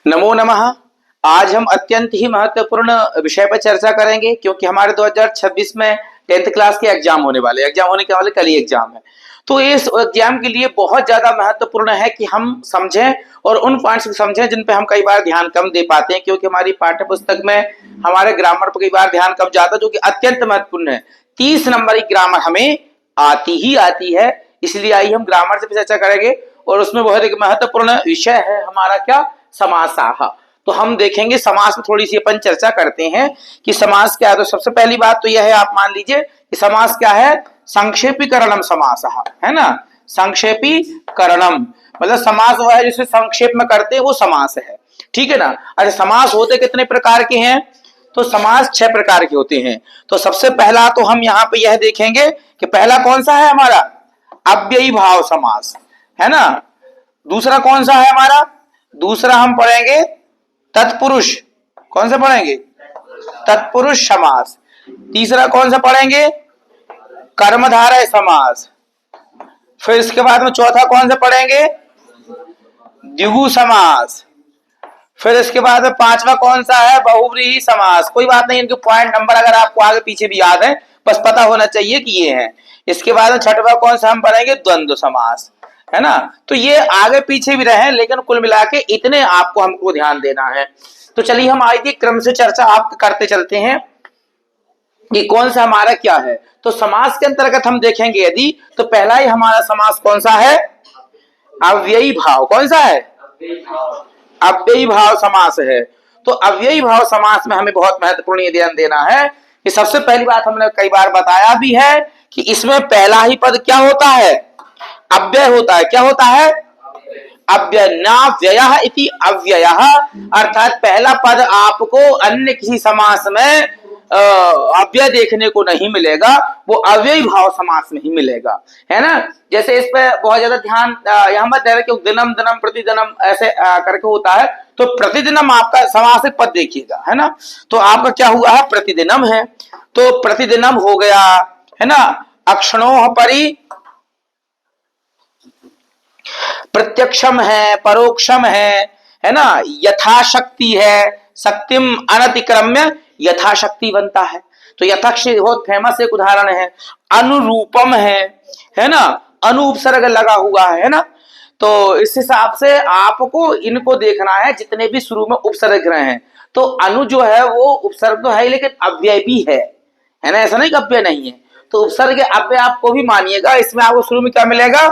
नमो नमः। आज हम अत्यंत ही महत्वपूर्ण विषय पर चर्चा करेंगे क्योंकि हमारे 2026 में 10th क्लास के एग्जाम होने वाले कल ही एग्जाम है। तो इस एग्जाम के लिए बहुत ज्यादा महत्वपूर्ण है कि हम समझें और उन पॉइंट्स को समझें जिन पे हम कई बार ध्यान कम दे पाते हैं, क्योंकि हमारी पाठ्य पुस्तक में हमारे ग्रामर पर कई बार ध्यान कम जाता है, जो कि अत्यंत महत्वपूर्ण है। 30 नंबर की ग्रामर हमें आती है, इसलिए आइए हम ग्रामर से चर्चा करेंगे। और उसमें बहुत एक महत्वपूर्ण विषय है हमारा क्या, समासाहा। तो हम देखेंगे समास में थोड़ी सी अपन चर्चा करते हैं कि समास क्या है। तो सबसे पहली बात तो यह है, आप मान लीजिए कि समास क्या है, संक्षेपीकरणम समासः, है ना। संक्षेपीकरणम मतलब समास वो है जिसे संक्षेप में करते हैं, वो समास है, ठीक है ना। अच्छा, समास होते कितने प्रकार के हैं? तो समास 6 प्रकार के होते हैं। तो सबसे पहला तो हम यहाँ पे यह देखेंगे कि पहला कौन सा है हमारा, अव्ययी भाव समास, है ना। दूसरा कौन सा है हमारा, दूसरा हम पढ़ेंगे तत्पुरुष। कौन सा पढ़ेंगे, तत्पुरुष समास। तीसरा कौन सा पढ़ेंगे, कर्मधारय समास। फिर इसके बाद में चौथा कौन सा पढ़ेंगे, द्विगु समास। फिर इसके बाद में पांचवा कौन सा है, बहुव्रीहि समास। कोई बात नहीं, इनके पॉइंट नंबर अगर आपको आगे पीछे भी याद है, बस पता होना चाहिए कि ये है। इसके बाद में छठवा कौन सा हम पढ़ेंगे, द्वंद्व समास, है ना। तो ये आगे पीछे भी रहे, लेकिन कुल मिला के इतने आपको हमको ध्यान देना है। तो चलिए हम आगे क्रम से चर्चा आप करते चलते हैं कि कौन सा हमारा क्या है। तो समास के अंतर्गत हम देखेंगे यदि, तो पहला ही हमारा समास कौन सा है, अव्ययी भाव। कौन सा है, अव्ययी भाव समास है। तो अव्ययी भाव समास में हमें बहुत महत्वपूर्ण ध्यान देना है कि सबसे पहली बात हमने कई बार बताया भी है कि इसमें पहला ही पद क्या होता है, अव्यय होता है। क्या होता है, अव्यय। नाव्ययः इति अव्ययः, अर्थात पहला पद आपको अन्य किसी समास में अव्यय देखने को नहीं मिलेगा, वो अव्ययी भाव समास में ही मिलेगा, है ना। जैसे इस पे बहुत ज्यादा ध्यान यहाँ मत देना कि दिनम दिनम प्रतिदिनम ऐसे करके होता है। तो प्रतिदिनम आपका समासिक पद देखिएगा, है ना। तो आपका क्या हुआ है, प्रतिदिनम है, तो प्रतिदिनम हो गया, है ना। अक्षणोः परि प्रत्यक्षम है, परोक्षम है ना। यथाशक्ति है, शक्तिम अनतिक्रम्य यथाशक्ति बनता है। तो यथाशक्ति बहुत फेमस एक उदाहरण है। अनुरूपम है ना, अनुपसर्ग लगा हुआ है ना। तो इस हिसाब से आपको इनको देखना है, जितने भी शुरू में उपसर्ग रहे हैं। तो अनु जो है वो उपसर्ग तो है, लेकिन अव्यय भी है ना। ऐसा नहीं कि अव्यय नहीं है। तो उपसर्ग अव्यय आपको भी मानिएगा, इसमें आपको शुरू में क्या मिलेगा,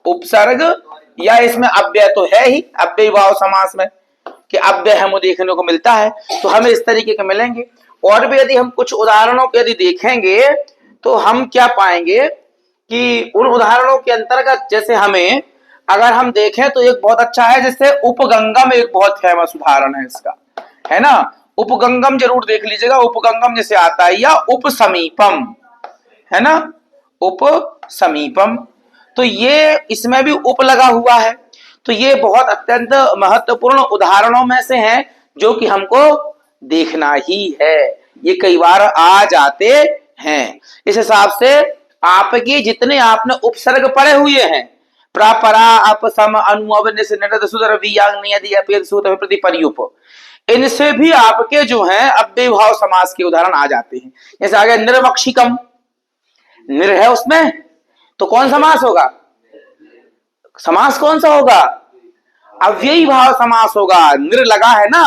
उपसर्ग, या इसमें अव्यय तो है ही, अव्ययी भाव समास में कि अव्यय हमें देखने को मिलता है। तो हमें इस तरीके के मिलेंगे। और भी यदि हम कुछ उदाहरणों को यदि देखेंगे तो हम क्या पाएंगे कि उन उदाहरणों के अंतर्गत, जैसे हमें अगर हम देखें तो एक बहुत अच्छा है, जैसे उपगंगम एक बहुत फेमस उदाहरण है इसका, है ना। उपगंगम जरूर देख लीजिएगा, उपगंगम जैसे आता है, या उपसमीपम, है ना, उपसमीपम। तो ये इसमें भी उप लगा हुआ है। तो ये बहुत अत्यंत महत्वपूर्ण उदाहरणों में से हैं जो कि हमको देखना ही है, ये कई बार आ जाते हैं। इस हिसाब से आपके जितने आपने उपसर्ग पढ़े हुए हैं, प्रापरा अपसम अनुअवन्य से नटद सुदर वियांग नियति अपेद सूत प्रति पर्युप, इनसे भी आपके जो हैं अव्ययी भाव समास के उदाहरण आ जाते हैं। जैसे आगे निर्मक्षिकम, निर है उसमें, तो कौन समास होगा, समास कौन सा होगा, अव्ययी भाव समास होगा। निर लगा है ना,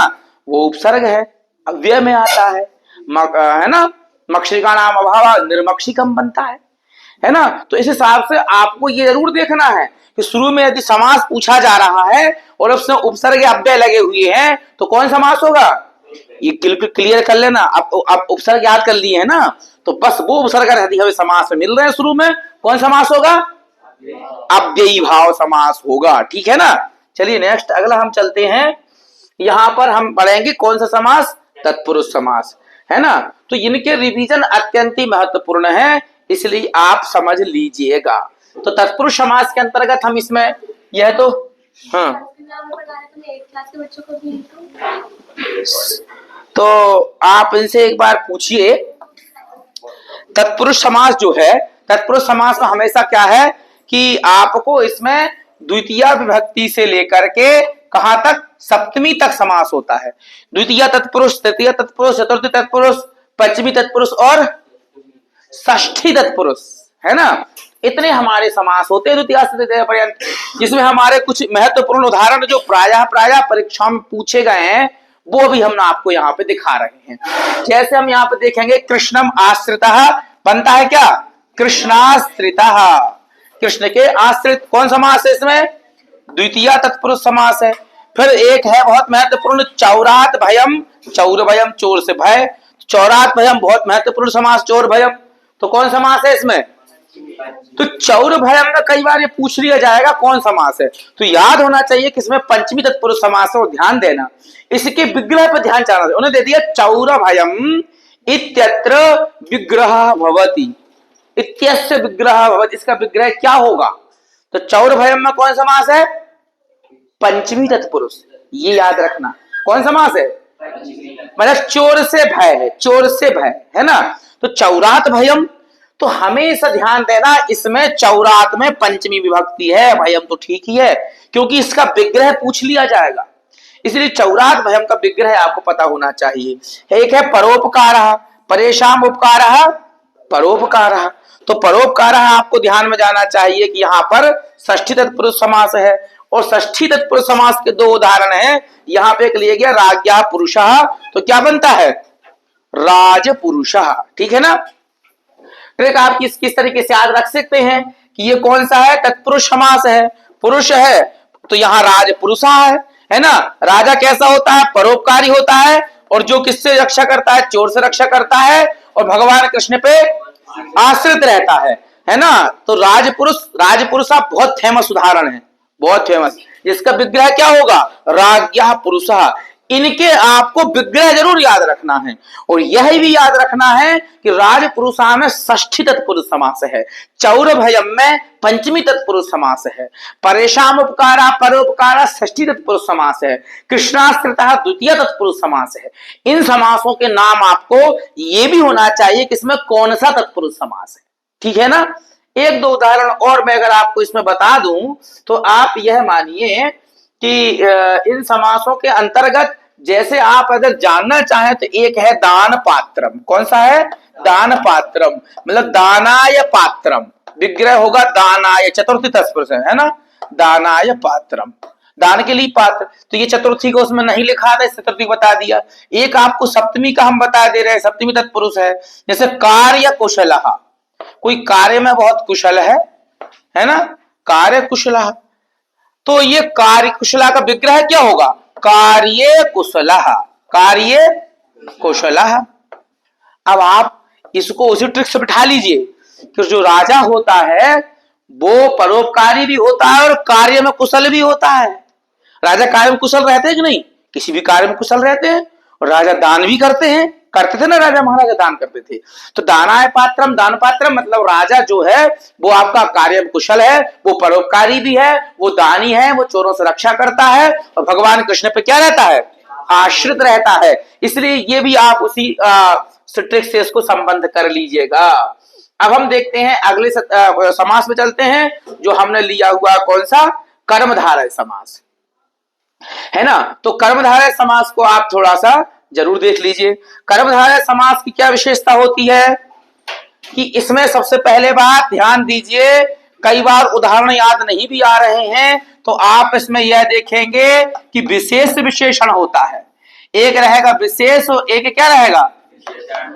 वो उपसर्ग है, अव्यय में आता है ना। मक्षिका नाम अभाव निर्मक्षिकम बनता है ना। तो इस हिसाब से आपको ये जरूर देखना है कि शुरू में यदि समास पूछा जा रहा है और उसमें उपसर्ग अव्यय लगे हुए हैं तो कौन समास होगा, ये क्लियर कर लेना। अब उपसर्ग याद कर लिए है ना, तो बस वो उपसर्ग यदि हमें समास में मिल रहे हैं शुरू में, कौन समास होगा, अव्ययी भाव समास होगा, ठीक है ना। चलिए नेक्स्ट अगला हम चलते हैं। यहां पर हम पढ़ेंगे कौन सा समास, तत्पुरुष समास, है ना। तो इनके रिवीजन अत्यंत ही महत्वपूर्ण है, इसलिए आप समझ लीजिएगा। तो तत्पुरुष समास के अंतर्गत हम इसमें यह तो तो आप इनसे एक बार पूछिए, तत्पुरुष समास जो है, तत्पुरुष समास में हमेशा क्या है कि आपको इसमें द्वितीय विभक्ति से लेकर के कहां तक? सप्तमी तक समास होता है। द्वितीय तत्पुरुष, तृतीय तत्पुरुष, चतुर्थी तत्पुरुष, पंचमी तत्पुरुष और षष्ठी तत्पुरुष, है ना। इतने हमारे समास होते हैं द्वितीय से तृतीय पर्यंत, जिसमें हमारे कुछ महत्वपूर्ण उदाहरण जो प्रायः परीक्षा में पूछे गए हैं वो भी हम आपको यहाँ पे दिखा रहे हैं। जैसे हम यहाँ पे देखेंगे, कृष्णम आश्रितः बनता है क्या? कृष्णाश्रितः। कृष्ण के आश्रित कौन समास है इसमें? द्वितीय तत्पुरुष समास है। फिर एक है बहुत महत्वपूर्ण, चौरात भयम, चौर भयम चोर से भय, चौरात भयम बहुत महत्वपूर्ण समास, चोर भयम। तो कौन समास है इसमें? तो चौर भयम में कई बार ये पूछ लिया जाएगा कौन समास है, तो याद होना चाहिए कि इसमें पंचमी तत्पुरुष समास है। और ध्यान देना, इसके विग्रह पर ध्यान जाना चाहिए। उन्हें दे दिया चौर भयम इत्यत्र विग्रह भवति, इत्यस्य विग्रह भवति, इसका विग्रह क्या होगा? तो चौर भयम में कौन समास है? पंचमी तत्पुरुष। ये याद रखना कौन समास है? मतलब चोर से भय है, चोर से भय, है ना। तो चौरात भयम, तो हमेशा ध्यान देना इसमें चौरात में पंचमी विभक्ति है, भयम तो ठीक ही है क्योंकि इसका विग्रह पूछ लिया जाएगा, इसलिए चौरात भयम का विग्रह आपको पता होना चाहिए। एक है परोपकारः, परेशान उपकारः, परोपकारः। तो परोपकारः आपको ध्यान में जाना चाहिए कि यहाँ पर षष्ठी तत्पुरुष समास है, और षष्ठी तत्पुरुष समास के दो उदाहरण हैं। यहाँ पे एक लिए गया राज्ञा पुरुषः, तो क्या बनता है? राजपुरुषः, ठीक है ना। ट्रिक आप किस तरीके से याद रख सकते हैं कि ये कौन सा है? तत्पुरुष समास है, पुरुष है, तो यहाँ राजपुरुषः है ना। राजा कैसा होता है? परोपकारी होता है, और जो किससे रक्षा करता है? चोर से रक्षा करता है, और भगवान कृष्ण पे आश्रित रहता है ना। तो राजपुरुषा बहुत फेमस उदाहरण है, बहुत फेमस। इसका विग्रह क्या होगा? राज्ञा पुरुषः। इनके आपको विग्रह जरूर याद रखना है, और यह भी याद रखना है कि राजपुरुषा में षष्ठी तत्पुरुष समास है, चौर भयम में पंचमी तत्पुरुष समास है, परेशान उपकारा परोपकारा षष्ठी तत्पुरुष समास है, कृष्णाश्रितः द्वितीय तत्पुरुष समास है। इन समासों के नाम आपको ये भी होना चाहिए कि इसमें कौन सा तत्पुरुष समास है, ठीक है ना। एक दो उदाहरण और मैं अगर आपको इसमें बता दूं तो आप यह मानिए कि इन समासों के अंतर्गत जैसे आप अगर जानना चाहें तो एक है दान पात्रम। कौन सा है? दान पात्रम, मतलब दानाय पात्रम, विग्रह होगा दानाय, चतुर्थी तत्पुरुष है ना, दानाय पात्रम, दान के लिए पात्र। तो ये चतुर्थी को उसमें नहीं लिखा था, चतुर्थी बता दिया। एक आपको सप्तमी का हम बता दे रहे हैं, सप्तमी तत्पुरुष है, जैसे कार्य कुशलः, कोई कार्य में बहुत कुशल है ना, कार्य कुशलः। तो ये कार्य कुशला का विग्रह क्या होगा? कार्ये कुशलः, कार्ये कुशलः। अब आप इसको उसी ट्रिक से बिठा लीजिए कि जो राजा होता है वो परोपकारी भी होता है और कार्य में कुशल भी होता है। राजा कार्य में कुशल रहते हैं कि नहीं? किसी भी कार्य में कुशल रहते हैं, और राजा दान भी करते थे ना, राजा महाराजा दान करते थे। तो दानाय पात्रम, दान पात्रम मतलब राजा जो है वो आपका कार्य कुशल है, वो परोपकारी भी है, वो दानी है, वो चोरों से रक्षा करता है, और भगवान कृष्ण पे क्या रहता है? आश्रित रहता है। इसलिए ये भी आप उसी ट्रिक से इसको संबंध कर लीजिएगा। अब हम देखते हैं अगले समास में चलते हैं, जो हमने लिया हुआ कौन सा? कर्मधारय समास, है ना। तो कर्मधारय समास को आप थोड़ा सा जरूर देख लीजिए। कर्मधारय समास की क्या विशेषता होती है कि इसमें सबसे पहले बात ध्यान दीजिए, कई बार उदाहरण याद नहीं भी आ रहे हैं तो आप इसमें यह देखेंगे कि विशेष विशेषण होता है। एक रहेगा विशेष और एक क्या रहेगा?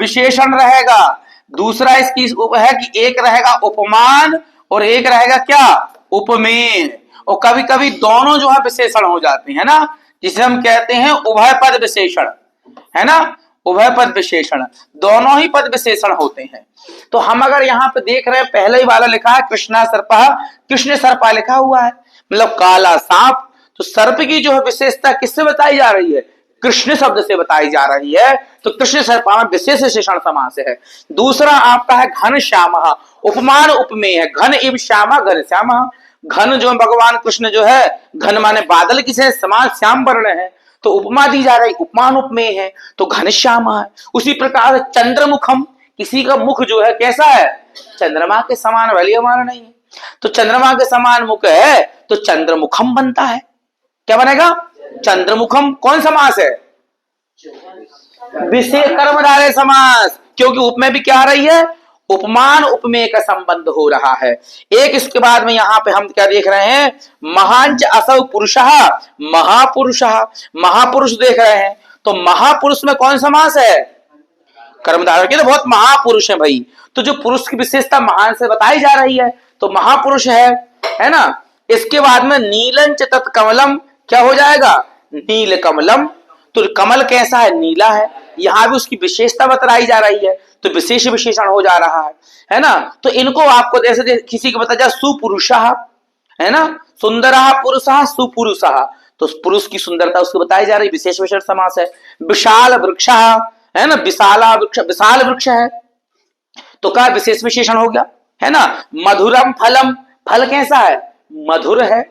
विशेषण रहेगा। दूसरा इसकी है कि एक रहेगा उपमान और एक रहेगा क्या? उपमेय। और कभी कभी दोनों जो है विशेषण हो जाते हैं ना, जिसे हम कहते हैं उभय पद विशेषण, है ना। उभय पद विशेषण, दोनों ही पद विशेषण होते हैं। तो हम अगर यहाँ पे देख रहे हैं, पहले ही वाला लिखा है कृष्णा सर्पः, कृष्ण सर्पा लिखा हुआ है, मतलब काला सांप। तो सर्प की जो है विशेषता किससे बताई जा रही है? कृष्ण शब्द से बताई जा रही है। तो कृष्ण सर्पा में विशेष विशेषण समास है। दूसरा आपका है घन श्यामः, उपमान उपमेय है, घन इव श्यामा घन श्यामः। घन जो भगवान कृष्ण जो है, घन माने बादल किसे? समान श्याम वर्ण है, तो उपमा दी जा रही, उपमान उपमेय है, तो घनश्याम है। उसी प्रकार चंद्रमुखम, किसी का मुख जो है कैसा है? चंद्रमा के समान, भले हमारा नहीं है, तो चंद्रमा के समान मुख है तो चंद्रमुखम बनता है क्या बनेगा? चंद्रमुखम। कौन समास है? विशेष कर्मधारय समास, क्योंकि उपमेय भी क्या आ रही है? उपमान उपमेय का संबंध हो रहा है। एक इसके बाद में यहां पे हम क्या देख रहे हैं? महांच असौ पुरुषः महापुरुषः, महापुरुष देख रहे हैं। तो महापुरुष में कौन समास है? कर्मधारय के। तो बहुत महापुरुष है भाई, तो जो पुरुष की विशेषता महान से बताई जा रही है तो महापुरुष है ना। इसके बाद में नीलंच तत्कमलम, क्या हो जाएगा? नील कमलम। तो कमल कैसा है? नीला है। यहां भी उसकी विशेषता बताई जा रही है, तो विशेष विशेषण हो जा रहा है ना। तो इनको आपको जैसे किसी को बता जाए सुपुरुषः, है ना, सुंदरः पुरुषः सुपुरुषः, तो पुरुष की सुंदरता उसको बताई जा रही, विशेष विशेषण समास है। विशाल वृक्षः, है ना, विशाला वृक्ष, विशाल वृक्ष है तो क्या विशेष विशेषण हो गया, है ना। मधुरम फलम, फल कैसा है? मधुर है।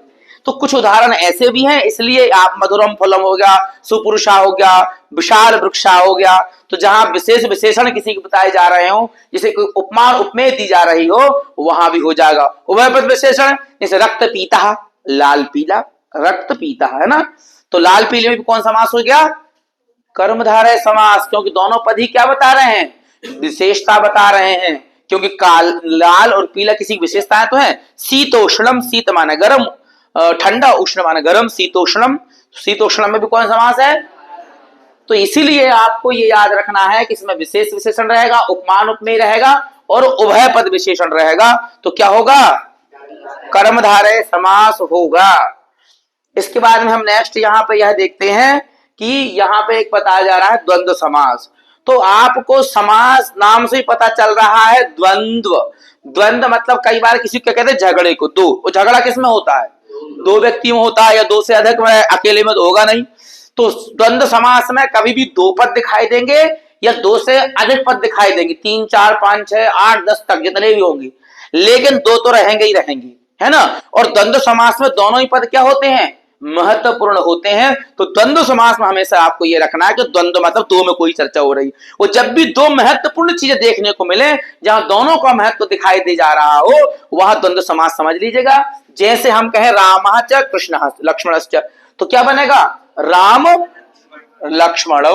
तो कुछ उदाहरण ऐसे भी हैं, इसलिए आप मधुरम फलम हो गया, सुपुरुषा हो गया, विशाल वृक्षा हो गया। तो जहां विशेष विशेषण किसी को बताए जा रहे हो, जिसे कोई उपमान उपमेय दी जा रही हो, वहां भी हो जाएगा। उभयपद विशेषण जैसे रक्त पीता, लाल पीला, रक्त पीता, है ना। तो लाल पीले में भी कौन समास हो गया? कर्मधारय समास, क्योंकि दोनों पद ही क्या बता रहे हैं? विशेषता बता रहे हैं। क्योंकि काल, लाल और पीला किसी की विशेषताएं तो है। शीतोष्णम, शीत माने गर्म, ठंडा, उष्ण माने गर्म, शीतोष्णम। शीतोष्णम में भी कौन समास है? तो इसीलिए आपको ये याद रखना है कि इसमें विशेष विशेषण रहेगा, उपमान उपमेय रहेगा और उभय पद विशेषण रहेगा। तो क्या होगा? कर्मधारय समास होगा। इसके बाद में हम नेक्स्ट यहां पे यह देखते हैं कि यहां पे एक बताया जा रहा है द्वंद्व समास। तो आपको समास नाम से ही पता चल रहा है द्वंद्व। द्वंद्व मतलब कई बार किसी को कहते हैं झगड़े को। दो, वो झगड़ा किसमें होता है? दो व्यक्तियों में होता है, या दो से अधिक में, अकेले में तो होगा नहीं। तो द्वंद्व समास में कभी भी दो पद दिखाई देंगे या दो से अधिक पद दिखाई देंगे, 3 4 5 6 8 10 तक जितने भी होंगे, लेकिन दो तो रहेंगे ही रहेंगे, है ना। और द्वंद्व समास में दोनों ही पद क्या होते हैं? महत्वपूर्ण होते हैं। तो द्वंद्व समास में हमेशा आपको यह रखना है कि द्वंद्व मतलब दो में कोई चर्चा हो रही, और जब भी दो महत्वपूर्ण चीजें देखने को मिले जहां दोनों का महत्व दिखाई दे जा रहा हो, वहां द्वंद्व समास समझ लीजिएगा। जैसे हम कहें रामः च कृष्णः लक्ष्मणश्च, तो क्या बनेगा? राम लक्ष्मण,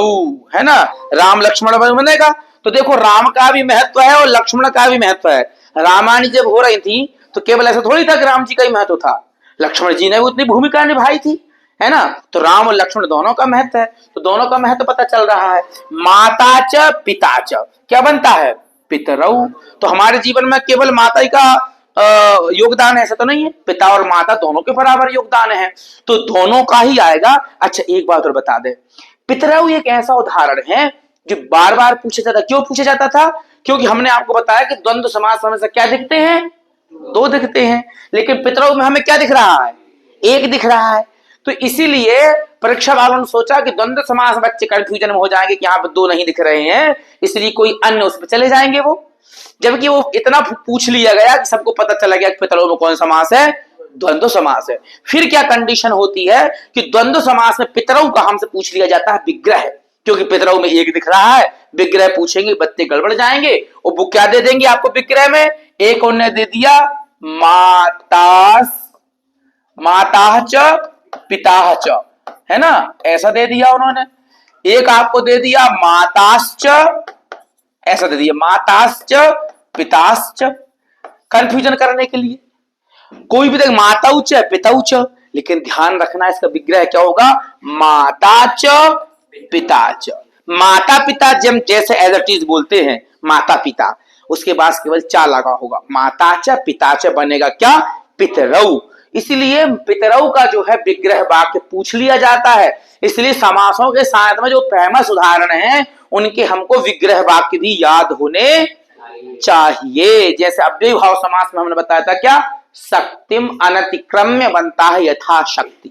है ना, राम लक्ष्मण बनेगा। तो देखो राम का भी महत्व है और लक्ष्मण का भी महत्व है। रामायण जब हो रही थी तो केवल ऐसा थोड़ी था कि राम जी का ही महत्व था, लक्ष्मण जी ने भी उतनी भूमिका निभाई थी, है ना। तो राम और लक्ष्मण दोनों का महत्व है, तो दोनों का महत्व पता चल रहा है। माता च पिता च, क्या बनता है? पितरऊ। तो हमारे जीवन में केवल माता ही का योगदान ऐसा तो नहीं है, पिता और माता दोनों के बराबर योगदान है, तो दोनों का ही आएगा। अच्छा एक बात और बता दे, पितरऊ एक ऐसा उदाहरण है जो बार बार पूछा जाता। क्यों पूछा जाता था? क्योंकि हमने आपको बताया कि द्वंद्व समास हमेशा क्या दिखते हैं? दो दिखते हैं, लेकिन पितरऊ में हमें क्या दिख रहा है? एक दिख रहा है। तो इसीलिए परीक्षा वालों ने सोचा कि द्वंद्व समास बच्चे कंफ्यूजन में हो जाएंगे कि यहाँ पे दो नहीं दिख रहे हैं, इसलिए कोई अन्य उस पर चले जाएंगे वो। जबकि वो इतना पूछ लिया गया कि सबको पता चला गया कि पितरऊ में कौन समास है? द्वंद्व समास है। फिर क्या कंडीशन होती है कि द्वंद्व समास में पितरऊ का हमसे पूछ लिया जाता है विग्रह, क्योंकि पितरऊ में एक दिख रहा है, विग्रह पूछेंगे बत्ते गड़बड़ जाएंगे। और वो क्या दे देंगे आपको विग्रह में? एक उन्होंने दे दिया मातास, माता च पिता च, है ना, ऐसा दे दिया उन्होंने। एक आपको दे दिया माताश्च, ऐसा दे दिया माताश्च पिताश्च, कंफ्यूजन करने के लिए। कोई भी देख माताउच पिताउच, लेकिन ध्यान रखना इसका विग्रह क्या होगा? माता च पिता च। माता पिता जब जैसे एज इट इज बोलते हैं माता पिता, उसके बाद केवल चा लगा होगा, माता च पिता च बनेगा क्या? पितरऊ। इसलिए पितरऊ का जो है विग्रह वाक्य पूछ लिया जाता है। इसलिए समासों के साथ में जो फेमस उदाहरण हैं उनके हमको विग्रह वाक्य भी याद होने चाहिए। जैसे अव्ययी भाव समास में हमने बताया था क्या? शक्तिम अनतिक्रम्य बनता है यथाशक्ति।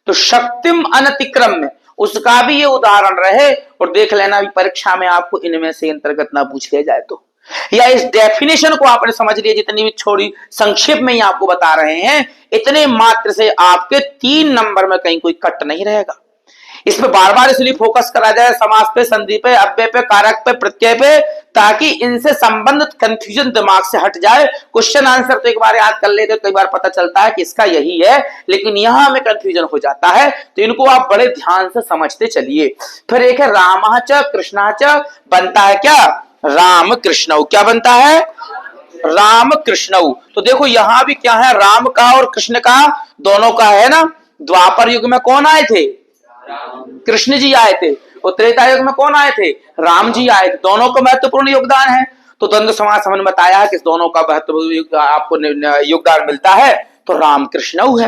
तो शक्तिम अनतिक्रम्य, उसका भी ये उदाहरण रहे। और देख लेना भी परीक्षा में आपको इनमें से अंतर्गत ना पूछ लिया जाए तो, या इस डेफिनेशन को आपने समझ लिया, जितनी भी छोड़ी संक्षेप में ही आपको बता रहे हैं, इतने मात्र से आपके 3 नंबर में कहीं कोई कट नहीं रहेगा। इसमें बार बार इसलिए फोकस करा जाए समास पे, संधि पे, अव्यय पे, कारक पे, प्रत्यय पे, ताकि इनसे संबंधित कंफ्यूजन दिमाग से हट जाए। क्वेश्चन आंसर तो एक बार याद कर लेते तो एक बार पता चलता है कि इसका यही है, लेकिन यहां हमें कंफ्यूजन हो जाता है, तो इनको आप बड़े ध्यान से समझते चलिए। फिर एक है रामः च कृष्णः च, बनता है क्या? राम कृष्ण। क्या बनता है? राम कृष्ण। तो देखो यहां भी क्या है, राम का और कृष्ण का दोनों का है ना। द्वापर युग में कौन आए थे? कृष्ण जी आए थे। और त्रेता युग में कौन आए थे? राम जी आए थे। दोनों का महत्वपूर्ण योगदान है। तो द्वंद्व समास हमने बताया कि दोनों का महत्व आपको योगदान मिलता है, तो राम कृष्ण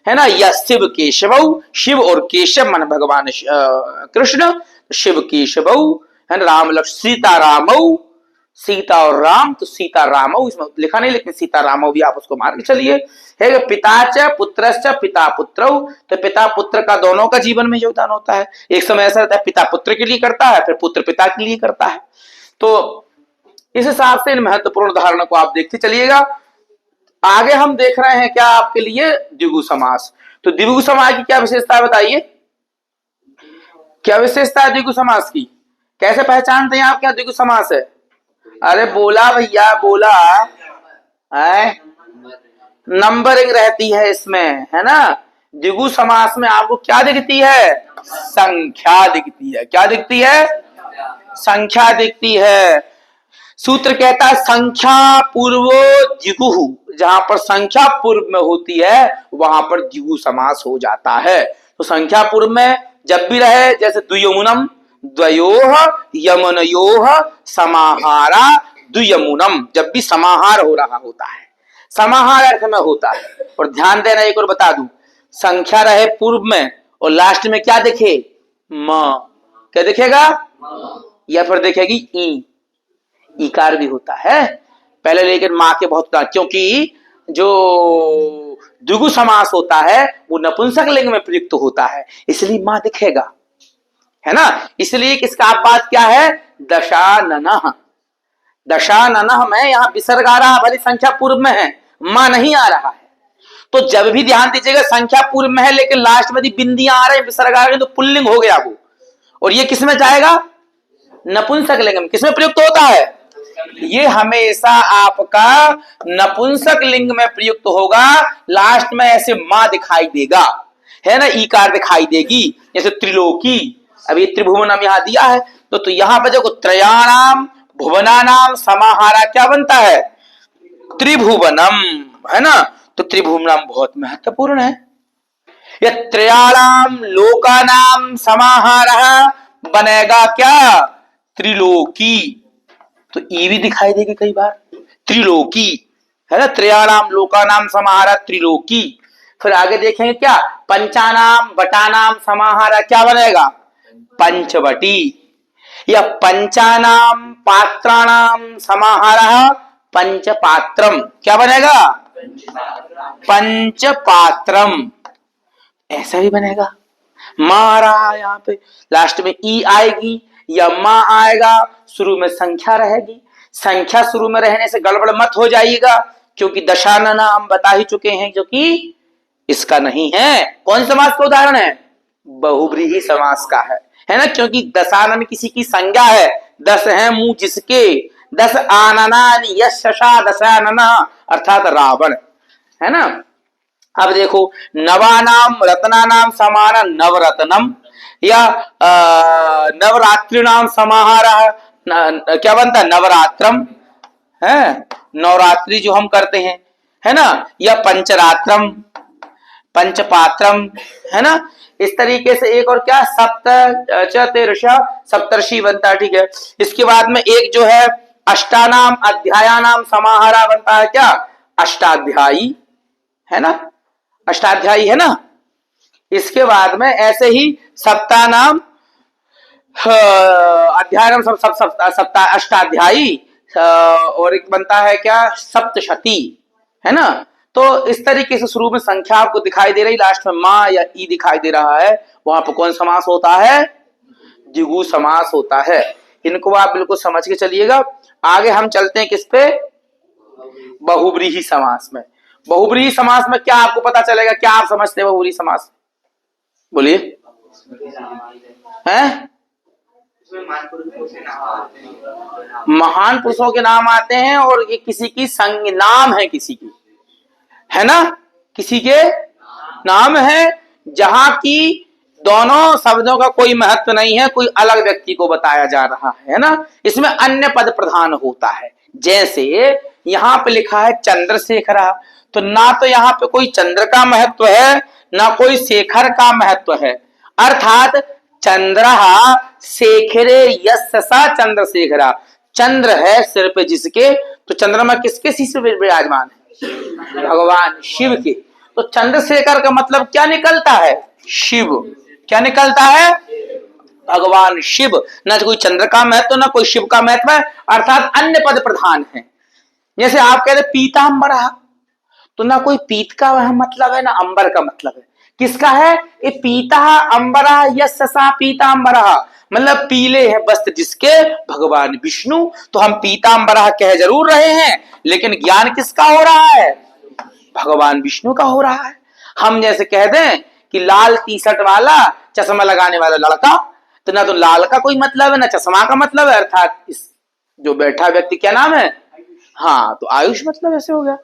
है ना। या शिव केशव, शिव और केशव मन भगवान कृष्ण, शिव केशव है ना। राम लक्ष्मण सीता रामौ, सीता और राम, तो सीता रामौ इसमें लिखा नहीं, लेकिन सीता रामौ भी आप उसको मान के चलिए। है पिता च पुत्रश्च पिता पुत्रौ, तो पिता पुत्र का दोनों का जीवन में योगदान होता है। एक समय ऐसा रहता है पिता पुत्र के लिए करता है, फिर पुत्र पिता के लिए करता है। तो इस हिसाब से इन महत्वपूर्ण उदाहरणों को आप देखते चलिएगा। आगे हम देख रहे हैं क्या आपके लिए द्विगु समास। तो द्विगु समास की क्या विशेषता है बताइए, क्या विशेषता है द्विगु समास की? कैसे पहचानते हैं आप क्या द्विगु समास है? अरे बोला भैया, बोला है। नंबरिंग रहती है इसमें, है ना। द्विगु समास में आपको क्या दिखती है? संख्या दिखती है। क्या दिखती है? संख्या दिखती है। सूत्र कहता है संख्या पूर्वो द्विगु, जहां पर संख्या पूर्व में होती है वहां पर द्विगु समास हो जाता है। तो संख्या पूर्व में जब भी रहे, जैसे द्वियमुनम, द्वयोः यमनयोः समाहारा द्वियमुनम, जब भी समाहार हो रहा होता है, समाहार अर्थ में होता है। और ध्यान देना, एक और बता दूं, संख्या रहे पूर्व में और लास्ट में क्या दिखे? म। क्या दिखेगा? या फिर दिखेगी ई, इकार भी होता है पहले, लेकिन मां के बहुत, क्योंकि जो द्विगु समास होता है वो नपुंसक लिंग में प्रयुक्त होता है, इसलिए मां दिखेगा, है ना। इसलिए इसका आप बात क्या है? दशाननः, दशाननः में यहां विसर्ग आ रहा, भले संख्या पूर्व में है, मां नहीं आ रहा है। तो जब भी ध्यान दीजिएगा संख्या पूर्व में है लेकिन लास्ट में बिंदियां आ रही, विसर्ग आ रही, तो पुल्लिंग हो गया वो। और ये किसमें जाएगा? नपुंसक लिंग में। किसमें प्रयुक्त होता है? ये हमेशा आपका नपुंसक लिंग में प्रयुक्त होगा। लास्ट में ऐसे मां दिखाई देगा, है ना, ईकार दिखाई देगी, जैसे त्रिलोकी। अभी त्रिभुवनम यहां दिया है, तो यहां पर देखो त्रयाणाम भुवनानाम समाहारा क्या बनता है? त्रिभुवनम, है ना। तो त्रिभुवनम बहुत महत्वपूर्ण है। या त्रयाणाम लोकानाम समाहारः बनेगा क्या? त्रिलोकी। तो ई भी दिखाई देगी कई बार, त्रिलोकी, है ना। त्रयाणाम लोकानाम समाहारा त्रिलोकी। फिर आगे देखेंगे क्या? पंचानाम वटानाम समाहारा क्या बनेगा? पंचवटी। या पंचानाम पात्राणाम समाहारा पंचपात्रम क्या बनेगा? पंचपात्रम। ऐसा भी बनेगा। मां आ रहा है यहाँ पे, लास्ट में ई आएगी या मां आएगा, शुरू में संख्या रहेगी। संख्या शुरू में रहने से गड़बड़ मत हो जाइएगा, क्योंकि दशानना हम बता ही चुके हैं जो कि इसका नहीं है। कौन समास का उदाहरण है? बहुब्रीहि समास का है ना। क्योंकि दशानन किसी की संज्ञा है, 10 है मुंह जिसके, 10 आननान यशा दशानना अर्थात रावण, है ना। अब देखो नवानाम रत्नानाम समाहारा नवरत्नम, या नवरात्रिनाम समाहारा क्या बनता है? नवरात्रम, है नवरात्रि जो हम करते हैं, है ना। या पंचरात्रम, पंचपात्रम, है ना। इस तरीके से एक और क्या? सप्त चतुर्ष सप्तर्षि बनता है, ठीक है। इसके बाद में एक जो है अष्टानाम अध्यायानाम समाहारा बनता है क्या? अष्टाध्यायी, है ना, अष्टाध्यायी, है ना। इसके बाद में ऐसे ही सप्तानाम अध्याय सप्ताह अष्टाध्यायी, और एक बनता है क्या? सप्तशती, है ना। तो इस तरीके से शुरू में संख्या आपको दिखाई दे रही, लास्ट में मां या ई दिखाई दे रहा है, वहां पर कौन समास होता है? द्विगु समास होता है। इनको आप बिल्कुल समझ के चलिएगा। आगे हम चलते हैं किस पे? बहुब्रीहि समास में। बहुब्रीहि समास में क्या आपको पता चलेगा? क्या आप समझते हैं बहुब्रीहि समास? बोलिए। हैं? महान पुरुषों के नाम आते हैं और ये किसी की संग नाम है, किसी की, है ना, किसी के नाम है, जहां की दोनों शब्दों का कोई महत्व नहीं है, कोई अलग व्यक्ति को बताया जा रहा है ना। इसमें अन्य पद प्रधान होता है। जैसे यहां पे लिखा है चंद्रशेखरा, तो ना तो यहां पे कोई चंद्र का महत्व है ना कोई शेखर का महत्व है, अर्थात चंद्रहा शेखरे यस्सा चंद्रशेखरा, चंद्र है सिर पे जिसके, तो चंद्रमा किसके शीश पे विराजमान है? भगवान शिव के। तो चंद्रशेखर का मतलब क्या निकलता है? शिव। क्या निकलता है? भगवान शिव। ना कोई चंद्र का महत्व ना कोई शिव का महत्व है, अर्थात अन्य पद प्रधान है। जैसे आप कहते पीतांबर, तो ना कोई पीत का वह मतलब है ना अंबर का मतलब है। किसका है? ये पीता अंबरा यस्सा पीतांबरा, मतलब पीले हैं वस्त्र जिसके भगवान विष्णु। तो हम पीतांबरा कह जरूर रहे हैं, लेकिन ज्ञान किसका हो रहा है? भगवान विष्णु का हो रहा है। हम जैसे कह दें कि लाल टी शर्ट वाला चश्मा लगाने वाला लड़का, तो ना तो लाल का कोई मतलब है ना चश्मा का मतलब है, अर्थात इस जो बैठा व्यक्ति क्या नाम है? हाँ, तो आयुष मतलब ऐसे हो गया।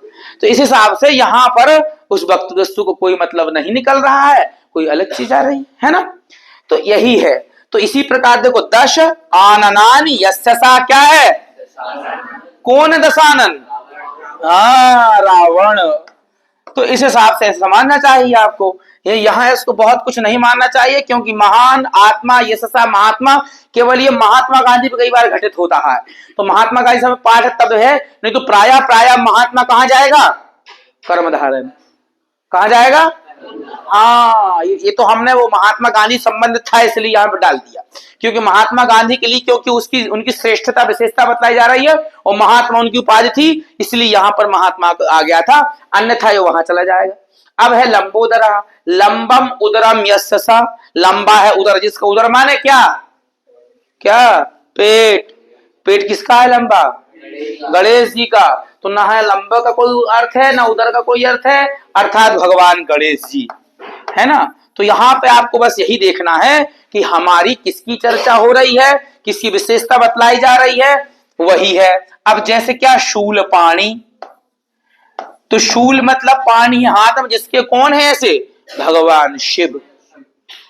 तो इस हिसाब से यहां पर उस वस्तु को कोई मतलब नहीं निकल रहा है, कोई अलग चीज आ रही है ना। तो यही है। तो इसी प्रकार देखो, दश आननानि यस्सा क्या है? कौन है दशानन? हाँ, रावण। तो इस हिसाब से समझना चाहिए आपको। ये यहाँ इसको बहुत कुछ नहीं मानना चाहिए, क्योंकि महान आत्मा यशसा महात्मा केवल ये महात्मा गांधी पे कई बार घटित होता है। तो महात्मा गांधी समय पाठ तब है, नहीं तो प्राय प्राय महात्मा कहाँ जाएगा? कर्म धारण। कहाँ जाएगा? हाँ, ये तो हमने वो महात्मा गांधी संबंध था इसलिए यहाँ पर डाल दिया, क्योंकि महात्मा गांधी के लिए, क्योंकि उसकी उनकी श्रेष्ठता विशेषता बताई जा रही है और महात्मा उनकी उपाधि थी, इसलिए यहाँ पर महात्मा आ गया था, अन्यथा ये वहां चला जाएगा। अब है लंबोदरा, लंबम उदरम यस्सा, लंबा है उदर जिसका, उदर माने क्या? क्या? पेट। पेट किसका है लंबा? गणेश जी का। तो ना है लंबा का कोई अर्थ है ना उदर का कोई अर्थ है, अर्थात भगवान गणेश जी, है ना। तो यहाँ पे आपको बस यही देखना है कि हमारी किसकी चर्चा हो रही है, किसकी विशेषता बतलाई जा रही है, वही है। अब जैसे क्या? शूल पाणी, तो शूल मतलब पानी हाथ में जिसके, कौन है ऐसे? भगवान शिव,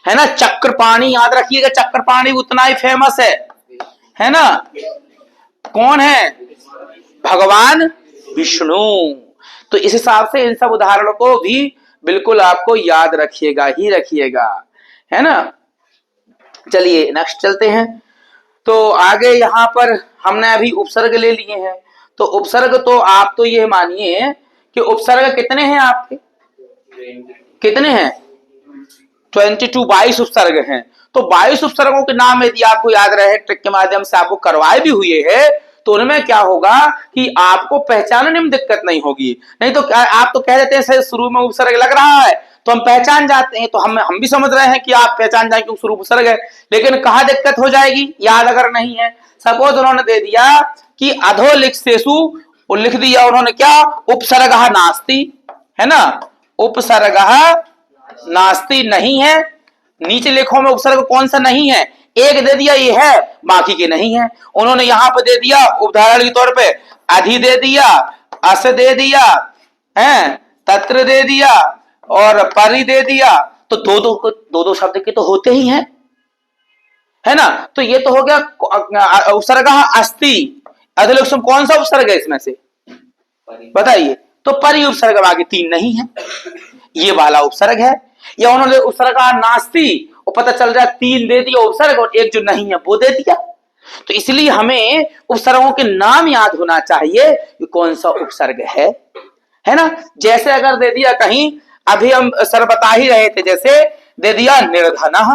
है ना। चक्र पाणी, याद रखिएगा चक्र पाणी उतना ही फेमस है ना। कौन है? भगवान विष्णु। तो इस हिसाब से इन सब उदाहरणों को भी बिल्कुल आपको याद रखिएगा ही रखिएगा, है ना। चलिए नेक्स्ट चलते हैं। तो आगे यहां पर हमने अभी उपसर्ग ले लिए हैं। तो उपसर्ग तो आप तो ये मानिए कि उपसर्ग कितने हैं आपके? कितने हैं? 22, 22 उपसर्ग हैं। तो 22 उपसर्गों के नाम यदि आपको याद रहे, ट्रिक के माध्यम से आपको करवाए भी हुए हैं, तो उनमें क्या होगा कि आपको पहचानने में दिक्कत नहीं होगी। नहीं तो आप तो कह देते हैं शुरू में उपसर्ग लग रहा है तो हम पहचान जाते हैं, तो हम भी समझ रहे हैं कि आप पहचान जाए क्योंकि शुरू उपसर्ग है, लेकिन कहाँ दिक्कत हो जाएगी याद अगर नहीं है। सपोज उन्होंने दे दिया कि अधोलिखितेषु, लिख दिया उन्होंने क्या? उपसर्गः नास्ति, है ना। उपसर्गः नास्ति नहीं है। नीचे लेखों में उपसर्ग कौन सा नहीं है? एक दे दिया ये है, बाकी के नहीं है। उन्होंने यहां पर दे दिया उदाहरण के तौर पे अधि दे दिया, अस दे दिया, है तत्र दे दिया और परि दे दिया। तो दो शब्द के तो होते ही हैं, है ना। तो ये तो हो गया उपसर्गः अस्ति। अधोलक्ष्म कौन सा उपसर्ग है इसमें से? बताइए। तो परि उपसर्ग, आगे तीन नहीं है, ये वाला उपसर्ग है। या उन्होंने उपसर्गः नास्ति और पता चल रहा है तीन दे दिया उपसर्ग और एक जो नहीं है वो दे दिया। तो इसलिए हमें उपसर्गों के नाम याद होना चाहिए कि कौन सा उपसर्ग है ना। जैसे अगर दे दिया कहीं, अभी हम सर बता ही रहे थे, जैसे दे दिया निर्धनः,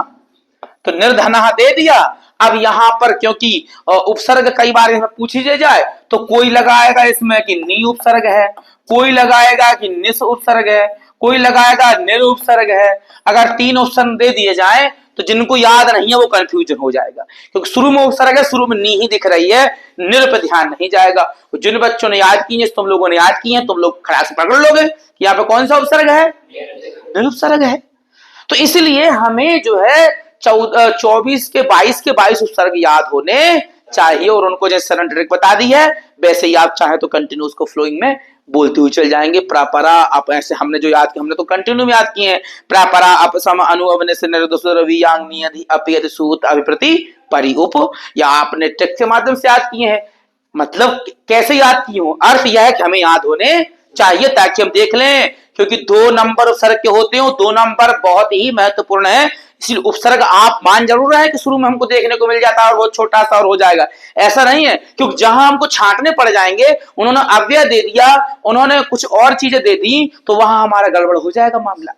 तो निर्धनः दे दिया। अब यहां पर क्योंकि उपसर्ग कई बार इसमें पूछी जाए तो कोई लगाएगा इसमें कि नी उपसर्ग है, कोई लगाएगा कि निस उपसर्ग है, कोई लगाएगा निर उपसर्ग है। अगर तीन ऑप्शन दे दिए जाए तो जिनको याद नहीं है वो कंफ्यूजन हो जाएगा, क्योंकि शुरू में उपसर्ग है, शुरू में नी ही दिख रही है, निर पे ध्यान नहीं जाएगा। जिन बच्चों ने याद की है, तुम लोगों ने याद की है, तुम लोग खड़ा से पकड़ लोगे कि यहाँ पे कौन सा उपसर्ग है? निर उपसर्ग है। तो इसलिए हमें जो है 24 के 22 उपसर्ग याद होने चाहिए, और उनको जैसे सरल ट्रिक बता दी है वैसे ही आप चाहे तो कंटिन्यू उसको फ्लोइंग में बोलते हुए चल जाएंगे। प्रापरा आप ऐसे हमने जो याद किया हमने तो कंटिन्यू में याद किए हैं। प्रापरा अपसम अनुभवने से रवियांग नियधि अपियत सूत अभिप्रति परि उप, या आपने ट्रिक के माध्यम से याद किए हैं। मतलब कैसे याद किए हो, अर्थ यह है कि हमें याद होने चाहिए ताकि हम देख लें, क्योंकि 2 नंबर उपसर्ग के होते हो, 2 नंबर बहुत ही महत्वपूर्ण है। इसलिए उपसर्ग आप मान जरूर रहे हैं कि शुरू में हमको देखने को मिल जाता है और बहुत छोटा सा और हो जाएगा, ऐसा नहीं है, क्योंकि जहां हमको छांटने पड़ जाएंगे, उन्होंने अव्यय दे दिया, उन्होंने कुछ और चीजें दे दी, तो वहां हमारा गड़बड़ हो जाएगा मामला।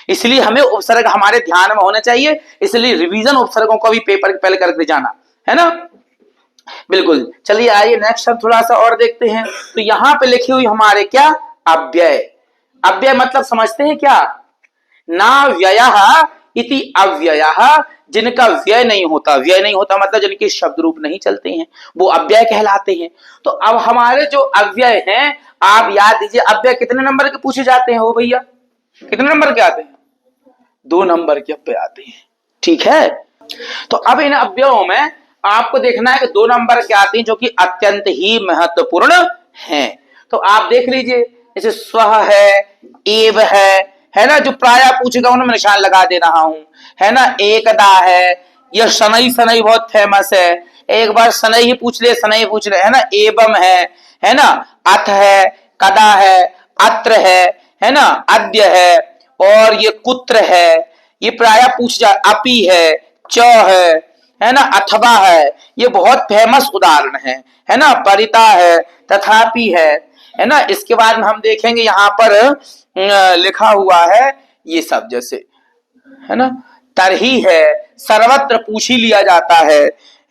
इसलिए हमें उपसर्ग हमारे ध्यान में होना चाहिए, इसलिए रिवीजन उपसर्गों को भी पेपर के पहले करके जाना है ना। बिल्कुल, चलिए आइए नेक्स्ट हम थोड़ा सा और देखते हैं। तो यहां पे लिखी हुई हमारे क्या, अव्यय। अव्यय मतलब समझते हैं क्या, ना व्ययः इति अव्ययः, जिनका व्यय नहीं होता, व्यय नहीं होता मतलब जिनके शब्द रूप नहीं चलते हैं, वो अव्यय कहलाते हैं। तो अब हमारे जो अव्यय हैं, आप याद दीजिए अव्यय कितने नंबर के पूछे जाते हैं, वो भैया कितने नंबर के आते हैं, 2 नंबर के अव्यय आते हैं, ठीक है। तो अब इन अव्ययों में आपको देखना है कि 2 नंबर के आते हैं जो कि अत्यंत ही महत्वपूर्ण हैं। तो आप देख लीजिए, जैसे स्व है, एव है ना, जो प्राय पूछेगा उन्हें मैं निशान लगा दे रहा हूं, है ना। एकदा है, यह शनई, शनई बहुत फेमस है, एक बार शनई ही पूछ ले, शनई पूछ ले, है ना। एवं है ना। अथ है, कदा है, अत्र है ना, अद्य है, और ये कुत्र है, ये प्राय पूछ जा, अपि च है ना, अथवा ये बहुत फेमस उदाहरण है ना। परिता है, तथापि है ना। इसके बाद में हम देखेंगे यहां पर लिखा हुआ है ये सब, जैसे है ना, तरही है, सर्वत्र पूछ ही लिया जाता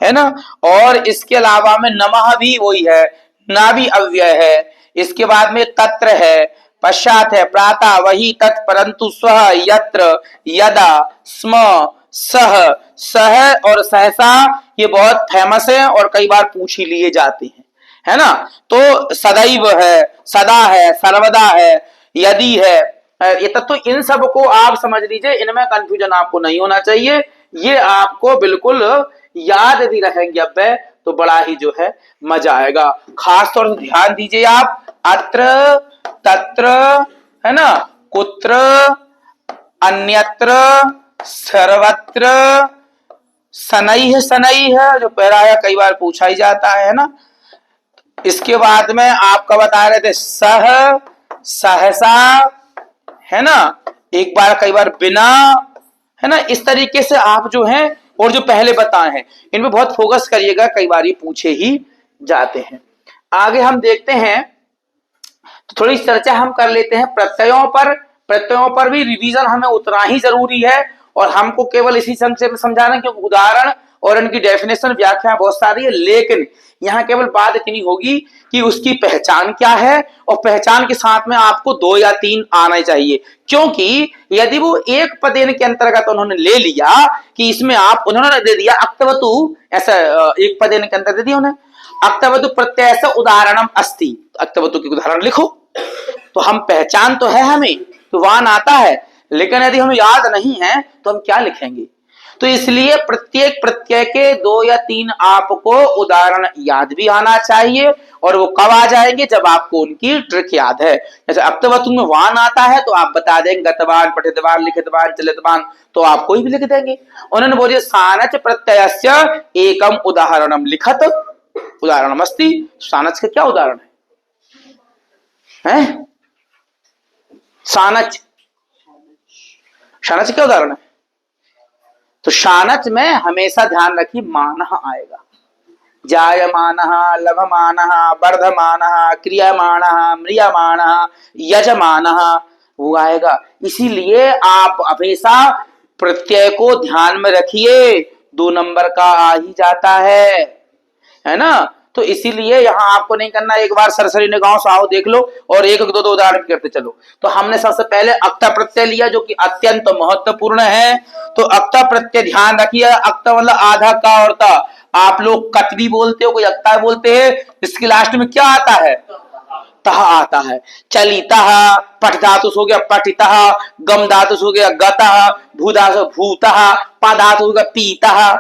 है ना। और इसके अलावा में नमः भी वही है, ना भी अव्यय है। इसके बाद में तत्र है, पश्चात है, प्रातः वही, तत् परंतु, स्वः यत्र, यदा, स्म, सह, सह और सहसा ये बहुत फेमस है और कई बार पूछ ही लिए जाते हैं, है ना। तो सदैव है, सदा है, सर्वदा है, यदि है, ये तत्व, इन सब को आप समझ लीजिए, इनमें कंफ्यूजन आपको नहीं होना चाहिए, ये आपको बिल्कुल याद भी रहेंगे अब तो बड़ा ही जो है मजा आएगा। खास तौर से ध्यान दीजिए आप, अत्र, तत्र, है ना, कुत्र, अन्यत्र, सर्वत्र, शनैः, शनैः जो पैराया कई बार पूछा ही जाता है ना। इसके बाद में आपका बता रहे थे सह, सहसा, है ना, एक बार कई बार बिना, है ना। इस तरीके से आप जो हैं, और जो पहले बताए हैं इनमें बहुत फोकस करिएगा, कई बार ये पूछे ही जाते हैं। आगे हम देखते हैं, तो थोड़ी चर्चा हम कर लेते हैं प्रत्ययों पर। प्रत्ययों पर भी रिवीजन हमें उतना ही जरूरी है, और हमको केवल इसी संक्षेप में समझा रहे हैं क्योंकि उदाहरण और इनकी डेफिनेशन व्याख्या बहुत सारी है, लेकिन यहाँ केवल बात इतनी होगी कि उसकी पहचान क्या है, और पहचान के साथ में आपको 2 या 3 आना चाहिए। क्योंकि यदि वो एक पदेन के अंतर्गत उन्होंने ले लिया कि इसमें आप, उन्होंने दे दिया अक्तवतु, ऐसा एक पदेन के अंतर्गत दे दिया उन्हें, अक्तवतु प्रत्यय से उदाहरणम अस्ति, अक्तवतु की उदाहरण लिखो, तो हम पहचान तो है हमें, तो वान आता है, लेकिन यदि हमें याद नहीं है तो हम क्या लिखेंगे। तो इसलिए प्रत्येक प्रत्यय के 2 या 3 आपको उदाहरण याद भी आना चाहिए, और वो कब आ जाएंगे, जब आपको उनकी ट्रिक याद है। जैसे अक्तवतु में वान आता है तो आप बता देंगे गतवान, पठितवान, लिखितवान, चलितवान, तो आप कोई भी लिख देंगे। उन्होंने बोले सानच प्रत्ययस्य एकम उदाहरणम लिखत, उदाहरणम अस्ति। सानच का क्या उदाहरण है? सानच, शानच क्या उदाहरण है? तो शानच में हमेशा ध्यान रखिए मानः आएगा, जायमानः, लभमानः, वर्धमानः, क्रियमाणः, म्रियमाणः, यजमानः, वो आएगा। इसीलिए आप हमेशा प्रत्यय को ध्यान में रखिए, 2 नंबर का आ ही जाता है ना। तो इसीलिए यहां आपको नहीं करना, एक बार सरसरी निगाहों से आओ देख लो और 1-2 उदाहरण करते चलो। तो हमने सबसे पहले अक्ता प्रत्यय लिया जो कि अत्यंत महत्वपूर्ण है। तो अक्ता प्रत्यय ध्यान रखिए, अक्ता मतलब आधा का और ता। आप लोग कत भी बोलते हो, कोई अक्ता बोलते हैं, इसके लास्ट में क्या आता है, तह आता है। चलितः पठ धातु हो गया पठितः, गम धातु हो गया गतः, भू धातु भूतः, पा धातु हो गया पीतः,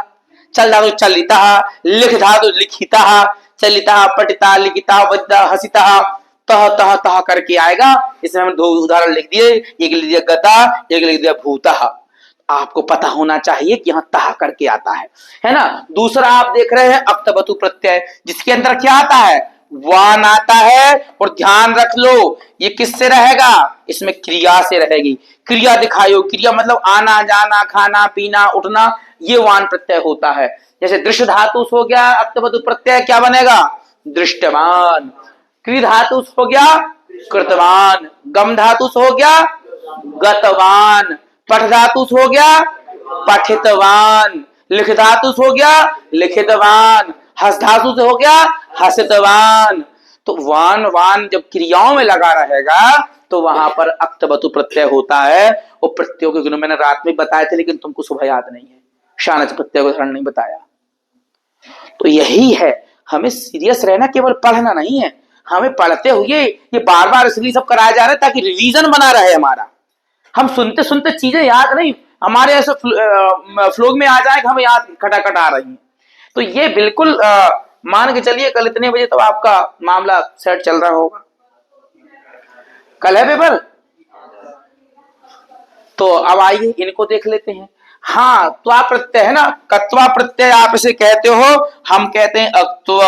चल धातु चलितः, लिख धातु लिखितः, चलितः पठितः लिखितः वद्दा हसितः, तह तह तह करके आएगा। इसमें हमने दो उदाहरण लिख दिए, एक लिख दिया गता, एक लिख दिया भूतः। आपको पता होना चाहिए कि यहां तह करके आता है ना। दूसरा आप देख रहे हैं अक्तबतु प्रत्यय, जिसके अंदर क्या आता है, वान आता है। और ध्यान रख लो ये किससे रहेगा, इसमें क्रिया से रहेगी। क्रिया दिखाओ, क्रिया मतलब आना जाना खाना पीना उठना, ये वान प्रत्यय होता है। जैसे दृश्य धातु हो गया अक्तबतु प्रत्यय, क्या बनेगा, दृष्टवान। क्रि धातु हो गया कृतवान, गम धातु हो गया गतवान, पठ धातु हो गया पठितवान, लिख धातु हो गया लिखितवान, हस धातु से हो गया हसितवान। तो वान वान जब क्रियाओं में लगा रहेगा तो वहां पर अक्तबतु प्रत्यय होता है। और प्रत्ययों के गुण मैंने रात में बताए थे, लेकिन तुमको सुबह याद नहीं है, शानच प्रत्यय को उदाहरण नहीं बताया। तो यही है, हमें सीरियस रहना, केवल पढ़ना नहीं है, हमें पढ़ते हुए ये बार बार इसलिए सब कराया जा रहा है ताकि रिवीजन बना रहे हमारा। हम सुनते सुनते चीजें याद नहीं, हमारे ऐसे फ्लो में आ जाए कि हमें याद खटाखट आ रही है। तो ये बिल्कुल मान के चलिए कल इतने बजे तो आपका मामला सेट चल रहा होगा। कल है पेपर, तो अब आइए इनको देख लेते हैं। हाँ, त्वा प्रत्यय है ना, कत्वा प्रत्यय आप इसे कहते हो, हम कहते हैं अक्त्व,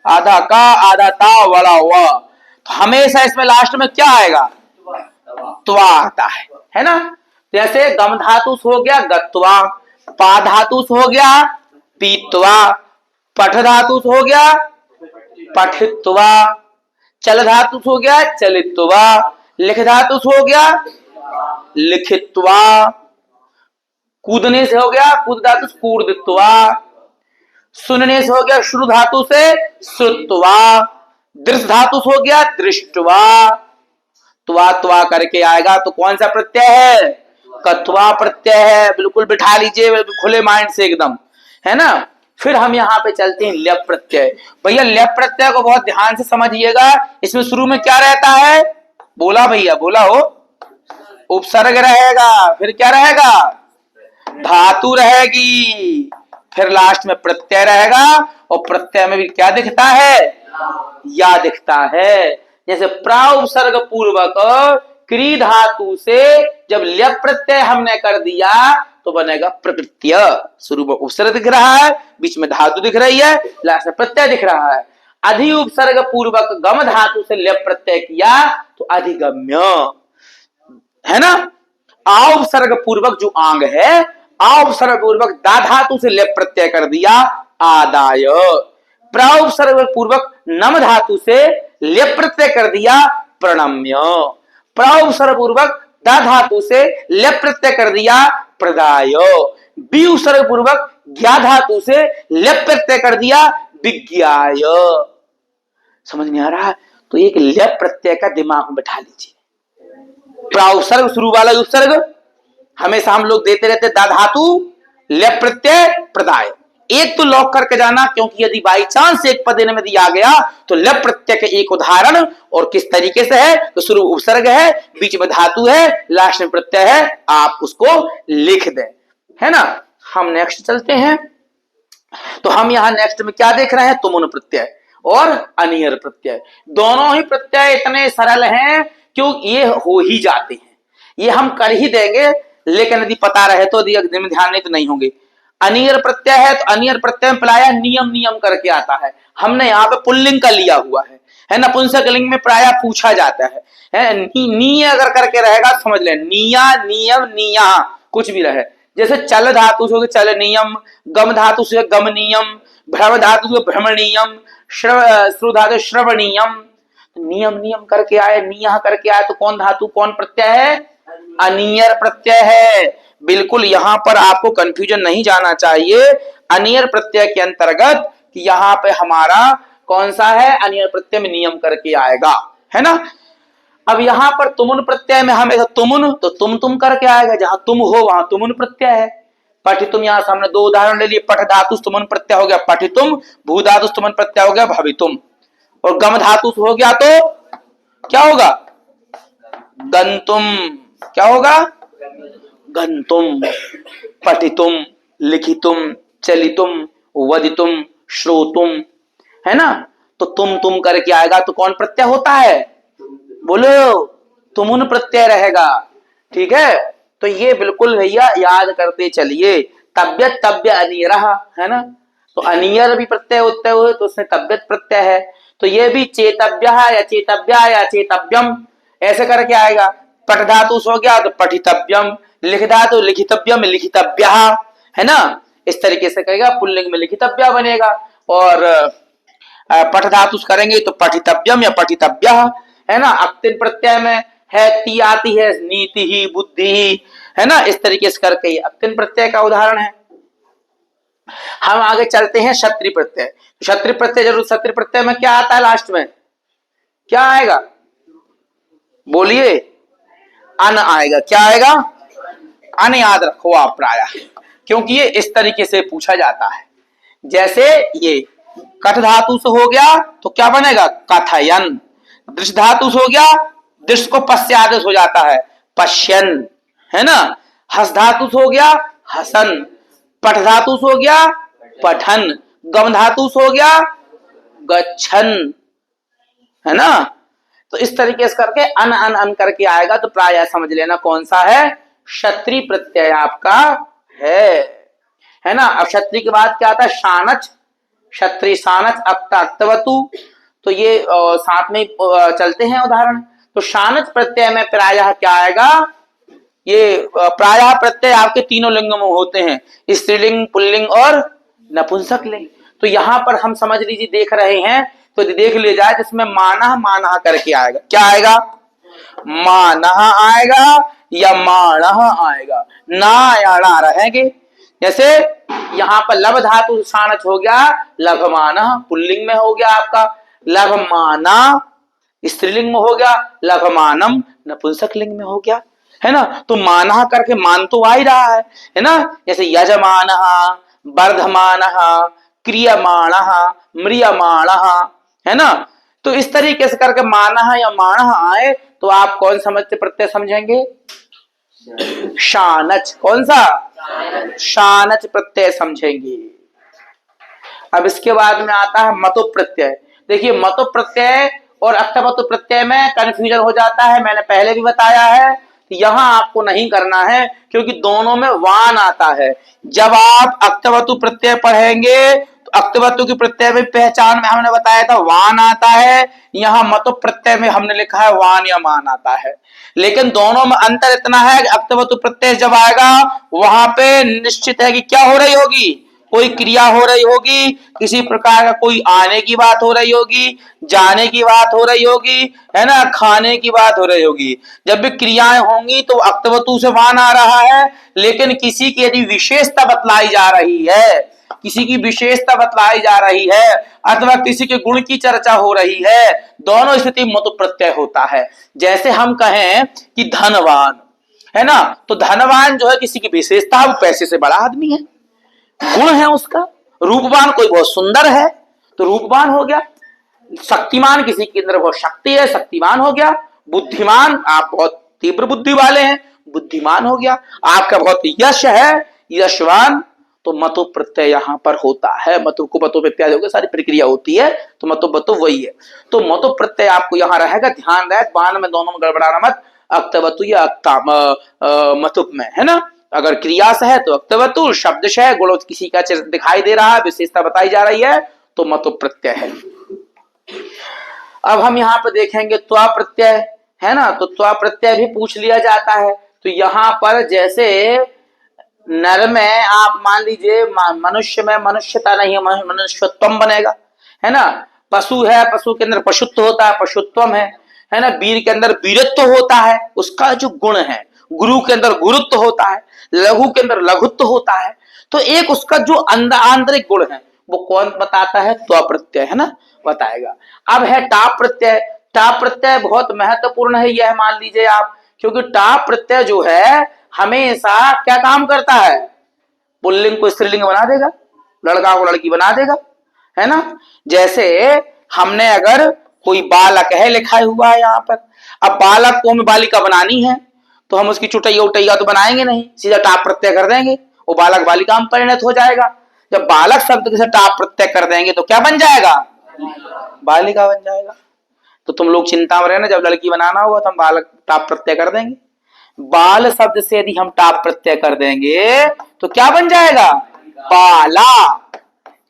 आधा का आधा ता वाला हुआ। तो हमेशा इसमें लास्ट में क्या आएगा, त्वा आता है ना। जैसे गम धातु हो गया गत्वा, पा धातु हो गया पीत्वा, पठ धातु हो गया पठित्वा, चल धातु हो गया चलित्वा, लिख धातु हो गया लिखित्वा, कूदने से हो गया कूद धातु कूर्दित्वा, सुनने से हो गया श्रु धातु से श्रुत्वा, दृश्य धातु हो गया दृष्टवा। त्वा त्वा करके आएगा तो कौन सा प्रत्यय है, कत्वा प्रत्यय है। बिल्कुल बिठा लीजिए खुले माइंड से एकदम, है ना। फिर हम यहाँ पे चलते हैं ल्यप प्रत्यय। भैया ल्यप प्रत्यय को बहुत ध्यान से समझिएगा। इसमें शुरू में क्या रहता है, बोला भैया, बोला हो, उपसर्ग रहेगा, फिर क्या रहेगा, धातु रहेगी, फिर लास्ट में प्रत्यय रहेगा। और प्रत्यय में भी क्या दिखता है, या दिखता है। जैसे प्रा उपसर्ग पूर्वक क्री धातु से जब ल्यप प्रत्यय हमने कर दिया तो बनेगा प्रकृत्य। शुरू में उपसर्ग दिख रहा है, बीच में धातु दिख रही है, लास्ट में प्रत्यय दिख रहा है। अधि उपसर्ग पूर्वक गम धातु से ल्यप प्रत्यय किया तो अधिगम्य, है ना। आ उपसर्ग पूर्वक जो आंग है, आ उपसर्ग पूर्वक दा धातु से ल्यप प्रत्यय कर दिया आदाय। प्रा उपसर्ग पूर्वक नम धातु से ल्यप प्रत्यय कर दिया प्रणम्य। प्रा उपसर्ग पूर्वक दा धातु से ल्यप प्रत्यय कर दिया प्रदाय। बी उपसर्ग पूर्वक ज्ञा धातु से ल्यप प्रत्यय कर दिया विज्ञाय। समझ में आ रहा है। तो एक ल्यप प्रत्यय का दिमाग में बैठा लीजिए। प्रा उपसर्ग शुरू वाला उपसर्ग हमेशा हम लोग देते रहते, दा धातु ल्यप प्रत्यय प्रदाय। एक तो लॉक करके जाना, क्योंकि यदि बाई चांस एक पद में दिया गया तो ल्यप प्रत्यय के एक उदाहरण और किस तरीके से है, तो शुरू उपसर्ग है, बीच में धातु है, लास्ट में प्रत्यय है, आप उसको लिख दें, है ना। हम नेक्स्ट चलते हैं। तो हम यहां नेक्स्ट में क्या देख रहे हैं, तुमुन प्रत्यय और अनियर प्रत्यय। दोनों ही प्रत्यय इतने सरल हैं क्योंकि ये हो ही जाते हैं, ये हम कर ही देंगे, लेकिन यदि पता रहे तो, यदि ध्यान नहीं तो नहीं होंगे। अनियर प्रत्यय है तो अनियर प्रत्यय में प्राय नियम नियम करके आता है। हमने यहाँ पे पुल्लिंग का लिया हुआ है नपुंसक लिंग में प्राय पूछा जाता है नी अगर करके रहेगा समझ ले, निया नियम निया कुछ भी रहे। जैसे चल धातु से चल नियम, गम धातु से गम नियम, भ्रम धातु से भ्रम नियम, श्रु धातु श्रवणीयम। नियम नियम करके आए, निया करके आए तो कौन धातु कौन प्रत्यय है, अनियर प्रत्यय है। बिल्कुल यहां पर आपको कंफ्यूजन नहीं जाना चाहिए। अनियर प्रत्यय के अंतर्गत कि यहां पे हमारा कौन सा है, अनियर प्रत्यय में नियम करके आएगा, है ना। अब यहां पर तुमुन प्रत्यय में हमें तुमुन तो तुम करके आएगा, जहां तुम हो वहां तुमुन प्रत्यय है। पठितुम, यहां से हमने दो उदाहरण ले लिए। पठ धातु तुमुन प्रत्यय हो गया पठितुम, भू धातु तुमुन प्रत्यय हो गया भवितुम, और गम धातु हो गया तो क्या होगा? गंतुम। क्या होगा? गंतुम, पठितुम, लिखितुम, चलितुम, वदितुम, श्रोतुम, है ना? तो तुम करके आएगा तो कौन प्रत्यय होता है? बोलो, तुमुन प्रत्यय रहेगा। ठीक है, तो ये बिल्कुल भैया याद करते चलिए। तब्यत तब्य अनियरः, है ना? तो अनियर भी प्रत्यय होते हुए तो उसमें तब्यत प्रत्यय है। तो ये भी चेतव्य या चेतव्या या चेतव्यम ऐसे करके आएगा। पठ धातु हो गया तो पठितव्यम, लिख धातु लिखितव्यम लिखितव्य, है ना? इस तरीके से कहेगा, पुल्लिंग में लिखितव्य बनेगा। और पठ धातु करेंगे तो पठितव्यम या पठितव्य, है ना? अक्तिन प्रत्यय में है ती आती है, नीति ही बुद्धि ही, है ना? इस तरीके से करके अक्तिन प्रत्यय का उदाहरण है। हम आगे चलते हैं क्षत्रिय प्रत्यय। क्षत्रिय प्रत्यय जरूर, क्षत्रिय प्रत्यय में क्या आता है लास्ट में? क्या आएगा? बोलिए, अन आएगा। क्या आएगा? अन याद रखो आप प्राय, क्योंकि ये इस तरीके से पूछा जाता है। जैसे ये कठ धातु से हो गया तो क्या बनेगा? कथयन। दृश्य धातु से हो गया, दृश्य को पश्य आदेश हो जाता है, पश्यन, है ना? हस धातु से हो गया, हसन। पठ धातु से हो गया, पठन। गम धातु से हो गया, गच्छन, है ना? तो इस तरीके से करके अन अन अन करके आएगा तो प्राय समझ लेना कौन सा है? क्षत्रिय प्रत्यय आपका है ना? अब क्षत्रिय के बाद क्या आता है? शानच। क्षत्रिय शानच अक्त अक्तवतु। तो ये साथ में चलते हैं उदाहरण। तो शानच प्रत्यय में प्रायः क्या आएगा? ये प्रायः प्रत्यय आपके तीनों लिंग में होते हैं, स्त्रीलिंग, पुल्लिंग और नपुंसक लिंग। तो यहां पर हम समझ लीजिए देख रहे हैं तो देख ले जाए, जिसमें मानह मानह करके आएगा। क्या आएगा? मानह आएगा या माणह आएगा, ना या ना रहेंगे। जैसे यहां पर लब धातु शानच हो गया, लभमानः पुल्लिंग में हो गया आपका, लभमाना स्त्रीलिंग में हो गया, लभमानम नपुंसक लिंग में हो गया, है ना? तो मानह करके मान तो आ ही रहा है ना? जैसे यजमानः, वर्धमानः, क्रियमाणः, म्रियमाणः, है ना? तो इस तरीके से करके मानह या माणह आए तो आप कौन समझते प्रत्यय समझेंगे? शानच। कौन सा? शानच प्रत्यय समझेंगे। अब इसके बाद में आता है मतु प्रत्यय। देखिए, मतु प्रत्यय और अक्तवतु प्रत्यय में कंफ्यूजन हो जाता है, मैंने पहले भी बताया है। यहां आपको नहीं करना है क्योंकि दोनों में वान आता है। जब आप अक्तवतु प्रत्यय पढ़ेंगे तो अक्तवतु की प्रत्यय में पहचान में हमने बताया था वान आता है, यहाँ मतु प्रत्यय में हमने लिखा है वान या मान आता है। लेकिन दोनों में अंतर इतना है कि अक्तवतु प्रत्यय जब आएगा वहां पे निश्चित है कि क्या हो रही होगी? कोई क्रिया हो रही होगी, किसी प्रकार का कोई आने की बात हो रही होगी, जाने की बात हो रही होगी, है ना? खाने की बात हो रही होगी। जब भी क्रियाएं होंगी तो अक्तवतु से वान आ रहा है, लेकिन किसी की यदि विशेषता बतलाई जा रही है, किसी की विशेषता बतलाई जा रही है अथवा किसी के गुण की चर्चा हो रही है, दोनों स्थिति मतु प्रत्यय होता है। जैसे हम कहें कि धनवान, है ना? तो धनवान जो है किसी की विशेषता, वो पैसे से बड़ा आदमी है, गुण है उसका। रूपवान कोई बहुत सुंदर है तो रूपवान हो गया। शक्तिमान किसी के अंदर बहुत शक्ति है, शक्तिमान हो गया। बुद्धिमान, आप बहुत तीव्र बुद्धि वाले हैं, बुद्धिमान हो गया। आपका बहुत यश है, यशवान। तो मतु प्रत्यय यहां पर होता है। मतु को मतु इत्यादि होकर सारी प्रक्रिया होती है, तो मतु मतु वही है। तो मतु प्रत्यय आपको यहां रहेगा, ध्यान रहे, बान में दोनों में गड़बड़ाना मत, अक्तवतु या मतुप में, है ना? अगर क्रिया से है तो अक्तवतु, शब्द से है, गुण किसी का दिखाई दे रहा है, विशेषता बताई जा रही है, तो मतु प्रत्यय है। अब हम यहाँ पर देखेंगे त्वा प्रत्यय, है ना? तो त्वा प्रत्यय भी पूछ लिया जाता है। तो यहाँ पर जैसे नर में आप मान लीजिए, मनुष्य में मनुष्यता नहीं है, मनुष्यत्वम बनेगा, है ना? पशु है, पशु के अंदर पशुत्व होता है, पशुत्वम है ना? वीर के अंदर वीरत्व होता है, उसका जो गुण है। गुरु के अंदर गुरुत्व होता है, लघु के अंदर लघुत्व होता है। तो एक उसका जो आंतरिक गुण है वो कौन बताता है? त्वा प्रत्यय, है ना, बताएगा। अब है टाप प्रत्यय। टाप प्रत्यय बहुत महत्वपूर्ण है, यह मान लीजिए आप, क्योंकि टाप प्रत्यय जो है हमेशा क्या काम करता है? पुल्लिंग को स्त्रीलिंग बना देगा, लड़का को लड़की बना देगा, है ना? जैसे हमने अगर कोई बालक है लिखा हुआ है यहाँ पर। अब बालक को हमें बालिका बनानी है तो हम उसकी चुटैया उटैया तो बनाएंगे नहीं, सीधा टाप प्रत्यय कर देंगे, वो बालक बालिका में परिणत हो जाएगा। जब बालक शब्द के साथ टाप प्रत्यय कर देंगे तो क्या बन जाएगा? बालिका बन जाएगा। तो तुम लोग चिंता में रहना, जब लड़की बनाना होगा तो हम बालक टाप प्रत्यय कर देंगे। बाल शब्द से यदि हम टाप प्रत्यय कर देंगे तो क्या बन जाएगा? बाला।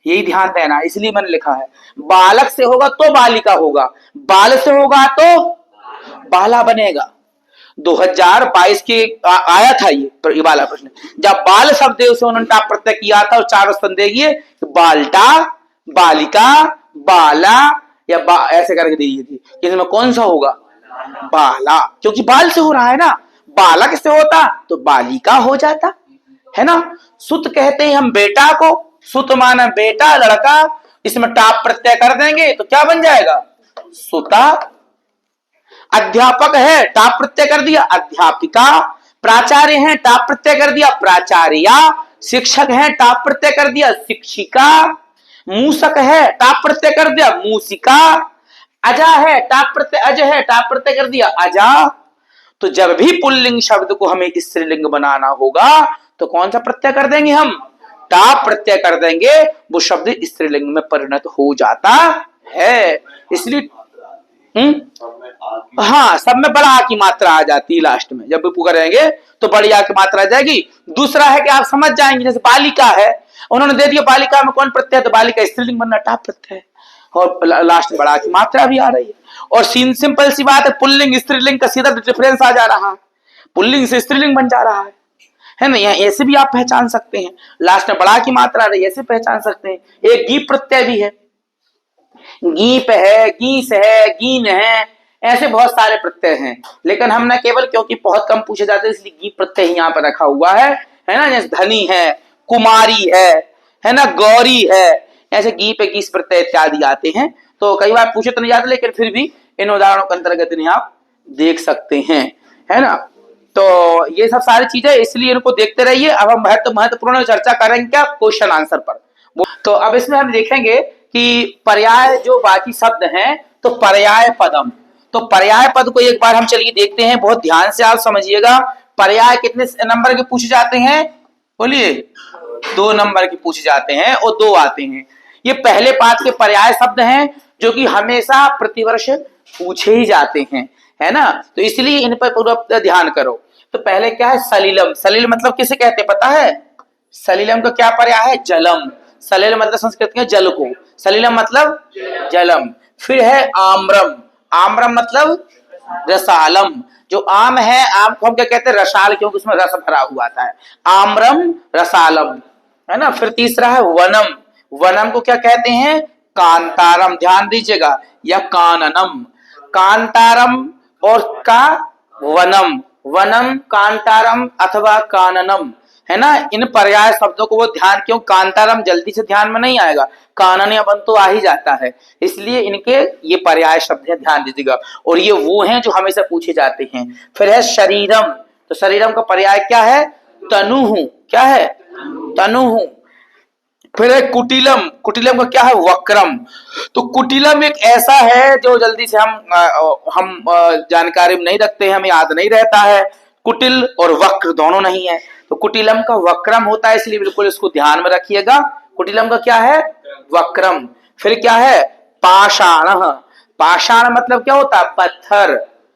यही ध्यान देना, इसलिए मैंने लिखा है बालक से होगा तो बालिका होगा, बाल से होगा तो बाला बनेगा। 2022 के आया था ये वाला प्रश्न, जब बाल शब्द से उन्होंने टाप प्रत्यय किया था और चारों संदेह बाल्टा, बालिका, बाला या ऐसे करके दी थी, इसमें कौन सा होगा? बाला, क्योंकि बाल से हो रहा है ना। बालक से होता तो बालिका हो जाता है ना। सुत कहते हैं हम बेटा को, सुत माना बेटा लड़का, इसमें टाप प्रत्यय कर देंगे तो क्या बन जाएगा? सुता। अध्यापक है टाप प्रत्यय कर दिया अध्यापिका, प्राचार्य है टाप प्रत्यय कर दिया प्राचार्या, शिक्षक है टाप प्रत्यय कर दिया शिक्षिका, मूसक है टाप प्रत्यय कर दिया मूसिका, अजा है टाप प्रत्यय अज है टाप प्रत्यय कर दिया अजा। तो जब भी पुल्लिंग शब्द को हमें स्त्रीलिंग बनाना होगा तो कौन सा प्रत्यय कर देंगे? हम टाप प्रत्यय कर देंगे, वो शब्द स्त्रीलिंग में परिणत हो जाता है। इसलिए हाँ, सब में बड़ा आ की मात्रा आ जाती है लास्ट में, जब भी पुकारेंगे तो बड़ी आ की मात्रा आ जाएगी। दूसरा है कि आप समझ जाएंगे, जैसे बालिका है, उन्होंने दे दिया बालिका में कौन प्रत्यय? तो बालिका स्त्रीलिंग बनना टाप प्रत्यय है, और लास्ट में बड़ा की मात्रा भी आ रही है। और सिंपल सी बात है, पुल्लिंग स्त्रीलिंग का सीधा डिफरेंस आ जा रहा है, पुल्लिंग से स्त्रीलिंग बन जा रहा है ना। यहाँ ऐसे भी आप पहचान सकते हैं, लास्ट में बड़ा की मात्रा आ रही है, ऐसे पहचान सकते हैं। एक गीप प्रत्यय भी है, गीप है, गीस है, गीन है, ऐसे बहुत सारे प्रत्यय हैं, लेकिन हमने केवल क्योंकि बहुत कम पूछे जाते हैं इसलिए गीप प्रत्यय ही यहाँ पर रखा हुआ है ना। जैसे धनी है, कुमारी है ना, गौरी है, ऐसे गीप गीस प्रत्यय इत्यादि आते हैं। तो कई बार पूछे तो नहीं जाते, लेकिन फिर भी इन उदाहरणों के अंतर्गत इन्हें आप देख सकते हैं, है ना। तो ये सब सारी चीजें, इसलिए इनको देखते रहिए। अब हम महत्वपूर्ण चर्चा करेंगे क्या? क्वेश्चन आंसर पर। तो अब इसमें हम देखेंगे कि पर्याय जो बाकी शब्द हैं, तो पर्याय पदम, तो पर्याय पद को एक बार हम चलिए देखते हैं, बहुत ध्यान से आप समझिएगा। पर्याय कितने नंबर के पूछे जाते हैं? बोलिए। 2 नंबर के पूछे जाते हैं और 2 आते हैं। ये पहले पाठ के पर्याय शब्द हैं जो कि हमेशा प्रतिवर्ष पूछे ही जाते हैं, है ना। तो इसलिए इन पर पूरा ध्यान करो। तो पहले क्या है? सलिलम। सलिल मतलब किसे कहते हैं पता है? सलिलम का क्या पर्याय है? जलम। सलिल मतलब संस्कृत में जल को, सलिलम मतलब जलम। फिर है आम्रम। आम्रम मतलब रसालम। जो आम है, आम को हम क्या कहते हैं? रसाल, क्योंकि उसमें रस भरा हुआ आता है। आम्रम रसालम, है ना। फिर तीसरा है वनम। वनम को क्या कहते हैं? कांतारम। ध्यान दीजिएगा, या काननम। कांतारम और का वनम, वनम कांतारम अथवा काननम, है ना। इन पर्याय शब्दों को वो ध्यान, क्यों? कांतारम जल्दी से ध्यान में नहीं आएगा, कानन या वन तो आ ही जाता है, इसलिए इनके ये पर्याय शब्द है, ध्यान दीजिएगा। और ये वो हैं जो हमेशा पूछे जाते हैं। फिर है शरीरम। तो शरीरम का पर्याय क्या है? तनुहु। क्या है? तनुहु। फिर है कुटिलम। कुटिलम का क्या है? वक्रम। तो कुटिलम एक ऐसा है जो जल्दी से हम जानकारी में नहीं रखते हैं, हमें याद नहीं रहता है। कुटिल और वक्र दोनों नहीं है, तो कुटिलम का वक्रम होता है, इसलिए बिल्कुल इसको ध्यान में रखिएगा। कुटिलम का क्या है? वक्रम। फिर क्या है? पाषाण। पाषाण मतलब क्या होता है? पत्थर,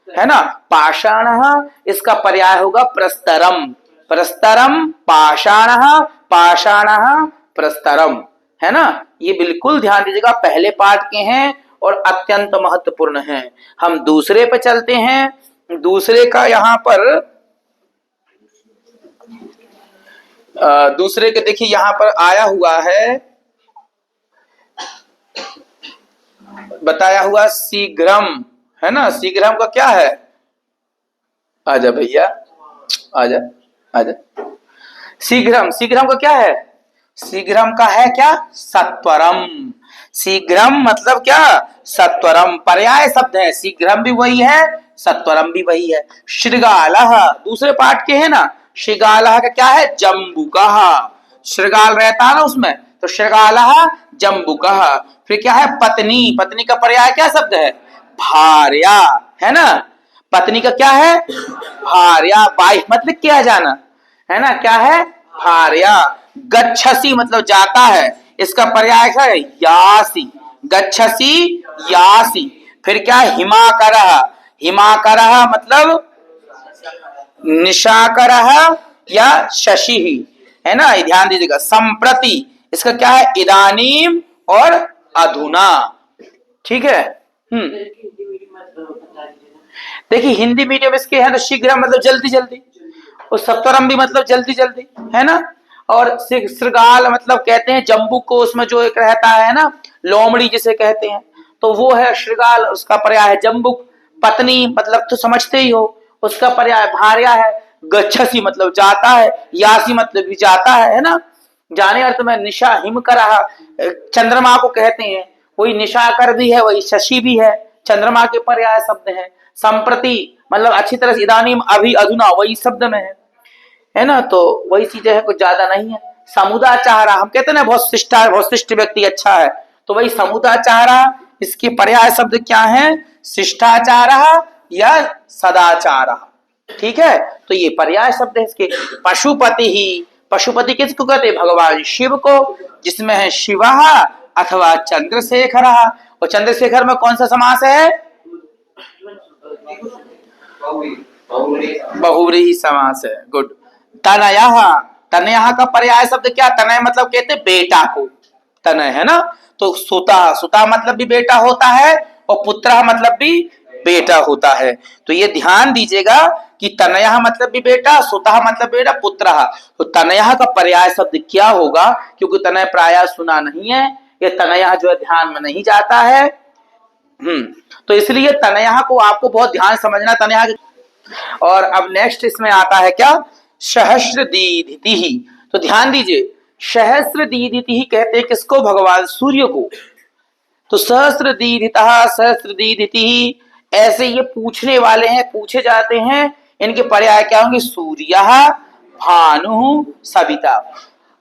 है ना। पाषाण, इसका पर्याय होगा प्रस्तरम। प्रस्तरम पाषाण, पाषाण प्रस्तरम, है ना। ये बिल्कुल ध्यान दीजिएगा, पहले पाठ के हैं और अत्यंत महत्वपूर्ण हैं। हम दूसरे पे चलते हैं। दूसरे का यहाँ पर दूसरे के देखिए यहाँ पर आया हुआ है, बताया हुआ शीघ्रम, है ना। शीघ्रम का क्या है? आजा भैया, आजा आजा। शीघ्रम, शीघ्रम का क्या है? शीघ्रम का है क्या? सत्वरम। शीघ्रम मतलब क्या? सत्वरम। पर्याय शब्द है, शीघ्रम भी वही है, सत्वरम भी वही है। श्रृगालः दूसरे पाठ के है ना। श्रृगालः का क्या है? जम्बुकः। श्रृगाल रहता है ना उसमें, तो श्रृगालः जम्बुकः। फिर क्या है? पत्नी। पत्नी का पर्याय क्या शब्द है? भार्या, है ना। पत्नी का क्या है? भार्या। वाइफ मतलब किया जाना, है ना, क्या है? भार्या। गच्छसी मतलब जाता है, इसका पर्याय क्या है? यासी। गच्छसी यासी। फिर क्या है? हिमाकरः। हिमाकरः मतलब निशाकरः या शशि ही, है ना, ये ध्यान दीजिएगा। संप्रति इसका क्या है? इदानीम और अधुना। ठीक है। देखिए हिंदी मीडियम इसके है ना, शीघ्र मतलब जल्दी जल्दी, और सत्वरम भी मतलब जल्दी जल्दी, है ना। और श्रृगाल मतलब कहते हैं जम्बू को, उसमें जो एक रहता है ना, लोमड़ी जिसे कहते हैं, तो वो है श्रृगाल, उसका पर्याय है जम्बुक। पत्नी मतलब तो समझते ही हो, उसका पर्याय भार्या है। गच्छसी मतलब जाता है, यासी मतलब भी जाता है ना। जाने अर्थ में निशा हिमकरः चंद्रमा को कहते हैं, वही निशाकर भी है, वही शशि भी है, चंद्रमा के पर्याय शब्द है। संप्रति मतलब अच्छी तरह से, इदानीम अभी, अधुना वही शब्द में है ना। तो वही चीजें है, कुछ ज्यादा नहीं है। समुदाचार हम कहते हैं ना, बहुत शिष्ट व्यक्ति अच्छा है, तो वही समुदाचार, इसके पर्याय शब्द क्या है? शिष्टाचार या सदाचार। ठीक है, तो ये पर्याय शब्द है इसके। पशुपति ही, पशुपति किसको कहते हैं? भगवान शिव को, जिसमें है शिव अथवा चंद्रशेखर। और चंद्रशेखर में कौन सा समास है? बहुव्रीहि समास है। गुड। तनयः, तनयः का पर्याय शब्द क्या? तनय मतलब कहते हैं बेटा को, तनय, है ना। तो सुता, सुता मतलब भी बेटा होता है, और पुत्र मतलब भी बेटा होता है। तो ये ध्यान दीजिएगा कि तनयः मतलब भी बेटा, सुतः मतलब बेटा, पुत्र। तो तनयः का पर्याय शब्द क्या होगा? क्योंकि तनय प्रायः सुना नहीं है, ये तनयः जो है ध्यान में नहीं जाता है। तो इसलिए तनयः को आपको बहुत ध्यान समझना, तनयः। और अब नेक्स्ट इसमें आता है क्या? सहस्र दीधिति। तो ध्यान दीजिए, सहस्र दीधिति कहते हैं किसको? भगवान सूर्य को। तो सहस्र दीधितः, सहस्र दीधिति, ऐसे ये पूछने वाले हैं, पूछे जाते हैं, इनके पर्याय क्या होंगे? सूर्यः, भानु, सविता।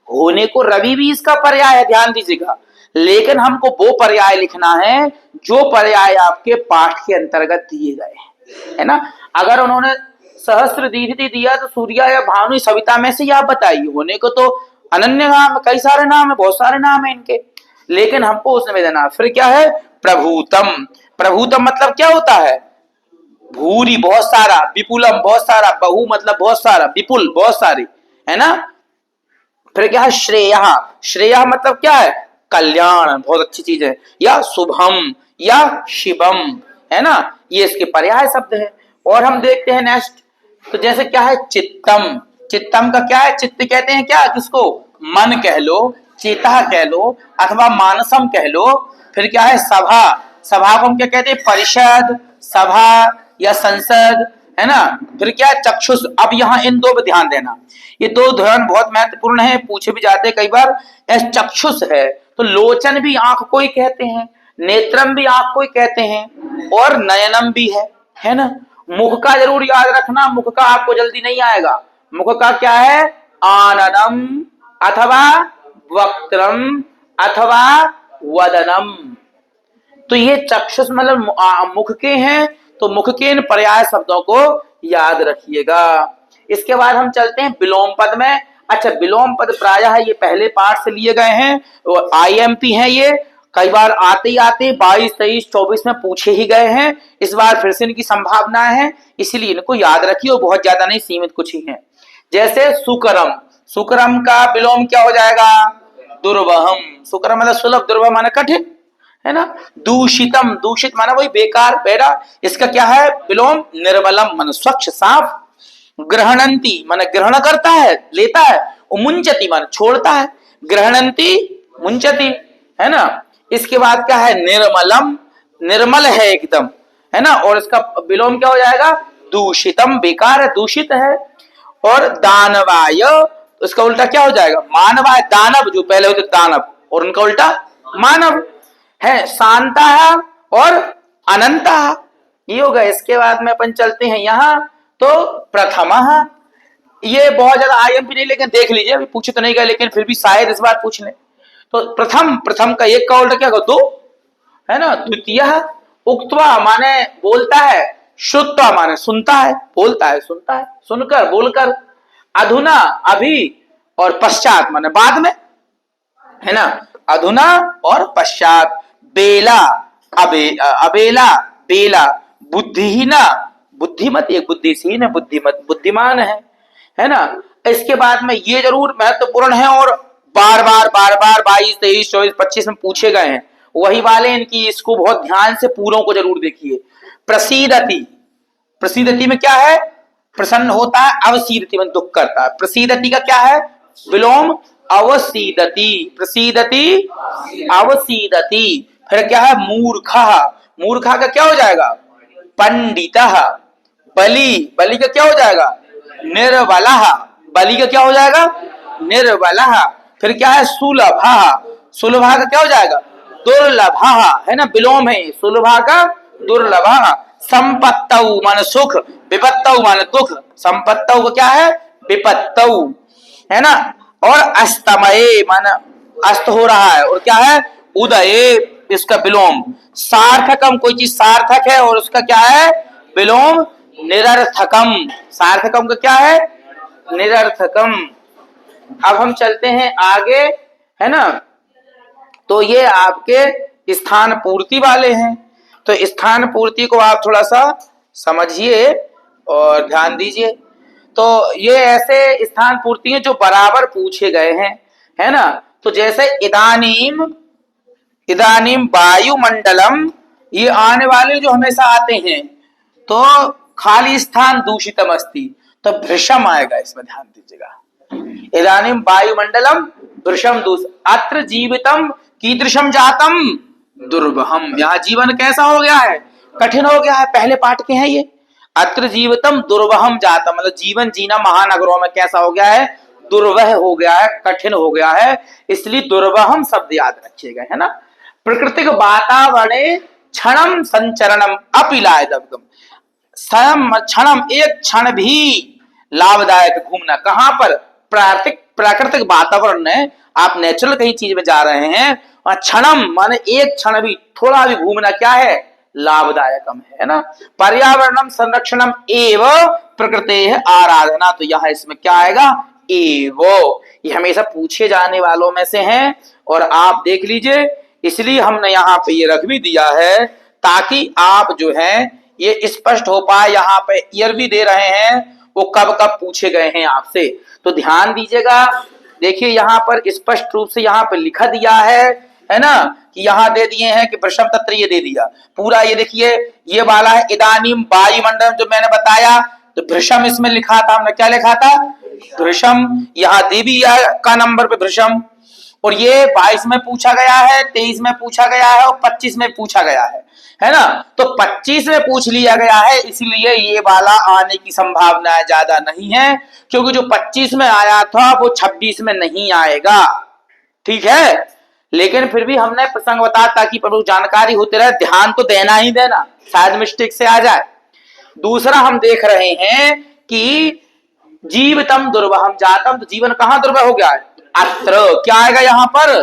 होने को रवि भी इसका पर्याय है, ध्यान दीजिएगा, लेकिन हमको वो पर्याय लिखना है जो पर्याय आपके पाठ के अंतर्गत दिए गए हैं, है ना। अगर उन्होंने सहस्र दीधिति दिया तो सूर्य या भानु सविता में से ही आप बताइए। होने को तो अनन्य नाम, कई सारे नाम है, बहुत सारे नाम है इनके, लेकिन हमको उसमें देना। फिर क्या है? प्रभूतम। प्रभूतम मतलब क्या होता है? भूरी बहुत सारा, विपुलम बहुत सारा, बहु मतलब बहुत सारा, विपुल बहुत सारी, है ना। फिर क्या है? श्रेयः। श्रेयः मतलब क्या है? कल्याण, बहुत अच्छी चीज है, या शुभम या शिवम, है ना। ये इसके पर्याय शब्द है। और हम देखते हैं नेक्स्ट, तो जैसे क्या है? चित्तम। चित्तम का क्या है? चित्त कहते हैं क्या? किसको? मन कह लो, चेता कह लो, अथवा मानसम कह लो। फिर क्या है? सभा। सभा को हम क्या कहते हैं? परिषद, सभा या संसद, है ना। फिर क्या है? चक्षुष। अब यहाँ इन दो पे ध्यान देना, ये दो ध्यान बहुत महत्वपूर्ण है, पूछे भी जाते हैं कई बार। चक्षुष है तो लोचन भी आंख को ही कहते हैं, नेत्रम भी आंख को ही कहते हैं, और नयनम भी है ना। मुख का जरूर याद रखना, मुख का आपको जल्दी नहीं आएगा। मुख का क्या है? आननम अथवा वक्त्रम अथवा वदनम। तो ये चक्षुष मतलब मुख के हैं, तो मुख के इन पर्याय शब्दों को याद रखिएगा। इसके बाद हम चलते हैं विलोम पद में। अच्छा, विलोम पद प्रायः ये पहले पाठ से लिए गए हैं, और आईएमपी हैं ये, कई बार आते ही आते 22, 23, 24 में पूछे ही गए हैं। इस बार फिर से इनकी संभावना है, इसीलिए इनको याद रखिए, और बहुत ज्यादा नहीं, सीमित कुछ ही है। जैसे सुकरम, सुकरम का विलोम क्या हो जाएगा? दुर्वहम। सुकरम मतलब सुलभ, दुर्वह माना कठिन, है ना। दूषितम, दूषित माना वही बेकार, पैरा। इसका क्या है विलोम? निर्मलम माना स्वच्छ, साफ। ग्रहणंती माना ग्रहण करता है, लेता है। मुंचति माना छोड़ता है। ग्रहणंती मुंचति, है ना। इसके बाद क्या है? निर्मलम, निर्मल है एकदम, है ना। और इसका विलोम क्या हो जाएगा? दूषितम, बेकार है, दूषित है। और दानवाय, उसका उल्टा क्या हो जाएगा? मानवाय। दानव जो पहले होते दानव, और उनका उल्टा मानव है। शांता है और अनंता, ये होगा। इसके बाद में अपन चलते हैं यहाँ, तो प्रथम, ये बहुत ज्यादा आईएमपी नहीं, लेकिन देख लीजिए, अभी पूछे तो नहीं गए, लेकिन फिर भी शायद इस बार पूछ ले। तो प्रथम, प्रथम का एक का उल्टा क्या होगा? दो, है ना। द्वितीय उक्त्वा माने बोलता है, श्रुत्वा माने सुनता है, बोलता है सुनता है, सुनकर बोलकर, अधुना अभी, और पश्चात माने बाद में, है ना, अधुना और पश्चात, बेला अबेला, बेला, बुद्धिहीना, बुद्धिमत, एक बुद्धिहीन है, बुद्धिमत बुद्धिमान है ना। इसके बाद में ये जरूर महत्वपूर्ण है और बार बार 22, 23, 24, 25 में पूछे गए हैं, वही वाले इनकी, इसको बहुत ध्यान से पूरों को जरूर देखिए। प्रसीदति, प्रसीदति में क्या है, प्रसन्न होता है, अवसीदति में दुख करता है। प्रसीदति का क्या है, विलोम अवसीदति, प्रसीदति अवसीदति। फिर क्या है, मूर्खा, मूर्खा का क्या हो जाएगा, पंडितः। बलि, बलि का क्या हो जाएगा, निर्बलः, बलि का क्या हो जाएगा, निर्बलः। फिर क्या है, सुलभः, सुलभा का क्या हो जाएगा, दुर्लभः, है ना, विलोम है, सुलभा का दुर्लभः। संपत्तौ मान सुख, विपत्तौ मान दुख, संपत्तौ को क्या है, विपत्तौ, है ना। और अस्तमये मान अस्त हो रहा है, और क्या है, उदये, इसका विलोम। सार्थकम, कोई चीज सार्थक है और उसका क्या है, विलोम निरर्थकम, सार्थकम का क्या है, निरर्थकम। अब हम चलते हैं आगे, है ना। तो ये आपके स्थान पूर्ति वाले हैं, तो स्थान पूर्ति को आप थोड़ा सा समझिए और ध्यान दीजिए। तो ये ऐसे स्थान पूर्ति हैं जो बराबर पूछे गए हैं, है ना। तो जैसे इदानीम, इदानीम वायुमंडलम, ये आने वाले जो हमेशा आते हैं, तो खाली स्थान दूषितम अस्ति, तो भृशम आएगा, इसमें ध्यान दीजिएगा। इदानीम वायुमंडलम भृशम दूष, अत्र जीवितम कीदृशम जातम दुर्वहम, यहाँ जीवन कैसा हो गया है, कठिन हो गया है, पहले पाठ के हैं ये। अत्र जीवितम दुर्वहम जातम, मतलब जीवन जीना महानगरों में कैसा हो गया है, दुर्वह हो गया है, कठिन हो गया है, इसलिए दुर्वहम शब्द याद रखिएगा, है ना। प्राकृतिक वातावरणे क्षणम संचरणम अपिलायदम, क्षणम एक क्षण भी लाभदायक घूमना, कहां पर, प्राकृतिक वातावरण में, आप नेचुरल कहीं चीज में जा रहे हैं, और क्षणम माने एक क्षण भी, थोड़ा भी घूमना क्या है, लाभदायकम है ना। पर्यावरणम संरक्षणम एव प्रकृते आराधना, तो यह इसमें क्या आएगा, एवो, ये हमेशा पूछे जाने वालों में से हैं, और आप देख लीजिए, इसलिए हमने यहाँ पे ये रख भी दिया है ताकि आप जो है ये स्पष्ट हो पाए। यहाँ पे ईयर भी दे रहे हैं, वो कब कब पूछे गए हैं आपसे, तो ध्यान दीजिएगा। देखिए यहाँ पर स्पष्ट रूप से यहाँ पे लिखा दिया है ना, कि यहाँ दे दिए हैं कि प्रश्न तत्र, ये दे दिया पूरा, ये देखिए ये वाला है इदानीम वायुमंडल जो मैंने बताया, तो भृशम इसमें लिखा था, हमने क्या लिखा था, भृशम, यहाँ देवी का नंबर पे भृशम, और ये 22 में पूछा गया है, 23 में पूछा गया है, और 25 में पूछा गया है ना। तो 25 में पूछ लिया गया है, इसलिए ये वाला आने की संभावना ज्यादा नहीं है, क्योंकि जो 25 में आया था वो 26 में नहीं आएगा, ठीक है। लेकिन फिर भी हमने प्रसंग बता, ताकि प्रभु जानकारी होते रहे, ध्यान तो देना ही देना, शायद मिस्टेक से आ जाए। दूसरा हम देख रहे हैं कि जीवितम दुर्वहम जातम, तो जीवन कहां दुर्वह हो गया है, अत्र, क्या आएगा यहाँ पर,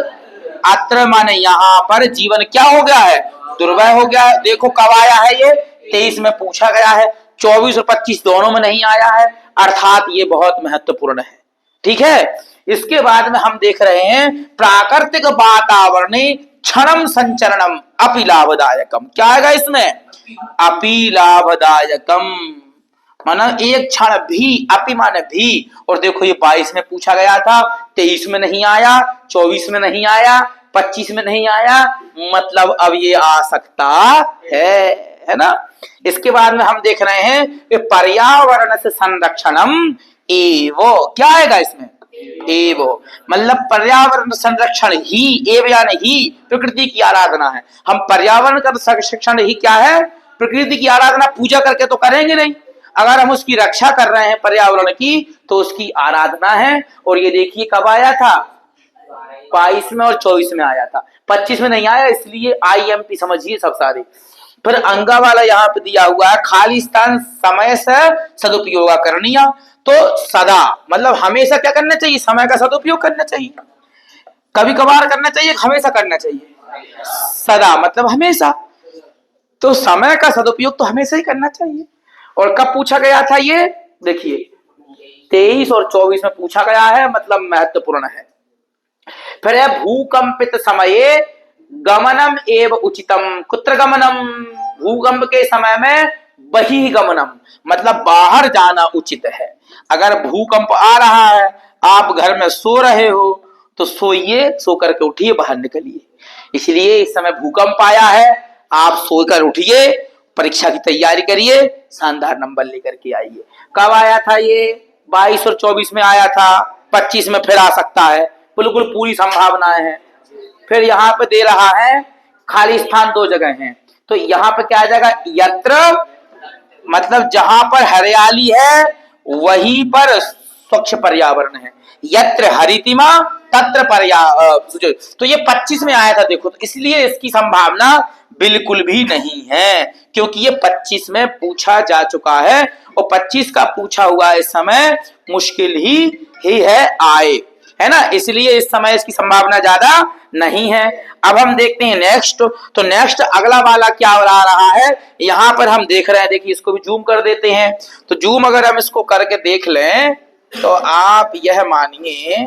अत्र माने यहाँ पर जीवन क्या हो गया है, दुर्वह हो गया है। देखो कब आया है ये, 23 में पूछा गया है, 24 और 25 दोनों में नहीं आया है, अर्थात ये बहुत महत्वपूर्ण है, ठीक है। इसके बाद में हम देख रहे हैं प्राकृतिक वातावरण क्षणम संचरणम अपि लाभदायकम, क्या आएगा इसमें, अपि लाभदायकम, माना एक क्षण भी, अपि माने भी। और देखो ये 22 में पूछा गया था, 23 में नहीं आया, 24 में नहीं आया, 25 में नहीं आया, मतलब अब ये आ सकता है ना। इसके बाद में हम देख रहे हैं कि पर्यावरण से संरक्षणम एवो, क्या आएगा इसमें, एवो, मतलब पर्यावरण संरक्षण ही, एव यानी ही प्रकृति की आराधना है। हम पर्यावरण का संरक्षण ही क्या है, प्रकृति की आराधना, पूजा करके तो करेंगे नहीं, अगर हम उसकी रक्षा कर रहे हैं पर्यावरण की, तो उसकी आराधना है। और ये देखिए कब आया था, 22 में और 24 में आया था, 25 में नहीं आया, इसलिए IMP समझिए सब सारे। फिर अंगा वाला यहाँ पे दिया हुआ है, खाली स्थान समय से सदुपयोग करनीय, तो सदा मतलब हमेशा क्या करना चाहिए, समय का सदुपयोग करना चाहिए, कभी कभार करना चाहिए, हमेशा करना चाहिए, सदा मतलब हमेशा। तो समय का सदुपयोग तो हमेशा ही करना चाहिए। और कब पूछा गया था ये, देखिए 23 और 24 में पूछा गया है, मतलब महत्वपूर्ण है। फिर है भूकंपित समये गमनम एव उचितम। कुत्र गमनम, भूकंप के समय में बहिर्गमनम, मतलब बाहर जाना उचित है। अगर भूकंप आ रहा है, आप घर में सो रहे हो तो सोइए, सो करके उठिए, बाहर निकलिए। इसलिए इस समय भूकंप आया है, आप सोकर उठिए, परीक्षा की तैयारी करिए, शानदार नंबर लेकर के आइए। कब आया था ये, 22 और 24 में आया था, 25 में फिर आ सकता है, बिल्कुल पूरी संभावनाएं हैं। फिर यहाँ पे दे रहा है खाली स्थान 2 जगह हैं, तो यहाँ पे क्या आ जाएगा, यत्र, मतलब जहां पर हरियाली है वहीं पर स्वच्छ पर्यावरण है। यत्र हरितिमा तत्र तो ये 25 में आया था, देखो, तो इसलिए इसकी संभावना बिल्कुल भी नहीं है, क्योंकि ये 25 में पूछा जा चुका है और 25 का पूछा हुआ इस समय मुश्किल ही है आए, है ना, इसलिए इस समय इसकी संभावना ज्यादा नहीं है। अब हम देखते हैं नेक्स्ट, तो नेक्स्ट अगला वाला क्या आ रहा है, यहां पर हम देख रहे हैं, देखिए इसको भी जूम कर देते हैं। तो जूम अगर हम इसको करके देख लें तो आप यह मानिए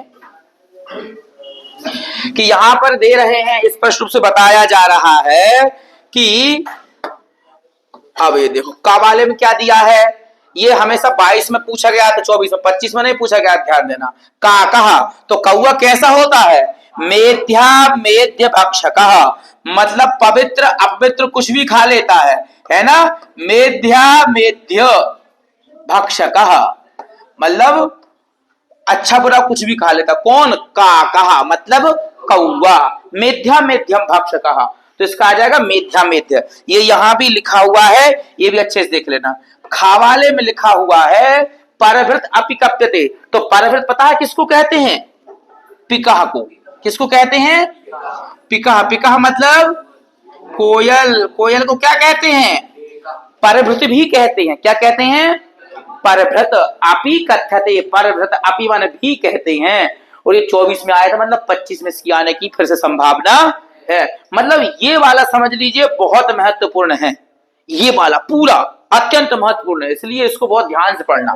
कि यहां पर दे रहे हैं, स्पष्ट रूप से बताया जा रहा है कि अब ये देखो का वाले में क्या दिया है, ये हमेशा 22 में पूछा गया था, 24 में, 25 में नहीं पूछा गया, ध्यान देना। का कहा, तो कौआ कैसा होता है, मेध्या मेध्य भक्षकः, मतलब पवित्र अपवित्र कुछ भी खा लेता है ना, मेध्या मेध्य भक्षकः, मतलब अच्छा बुरा कुछ भी खा लेता। कौन, का कहा, मतलब कौआ, मेध्या मेध्यम भक्षकः, तो इसका आ जाएगा मेध्या मेध्य। ये यहां भी लिखा हुआ है, ये भी अच्छे से देख लेना। खावाले में लिखा हुआ है परभृत अपिकप्यते, तो परभृत पता है किसको कहते हैं, पिकह को। किसको कहते हैं, पिकह। पिकह मतलब कोयल, कोयल को क्या कहते हैं, परभृत भी कहते हैं। क्या कहते हैं, परभृत अपि कथ्यते, परभृत अपि मान भी कहते हैं। और ये 24 में आया था, मतलब 25 में इसकी आने की फिर से संभावना है। मतलब ये वाला समझ लीजिए बहुत महत्वपूर्ण है, ये वाला पूरा अत्यंत महत्वपूर्ण है, इसलिए इसको बहुत ध्यान से पढ़ना।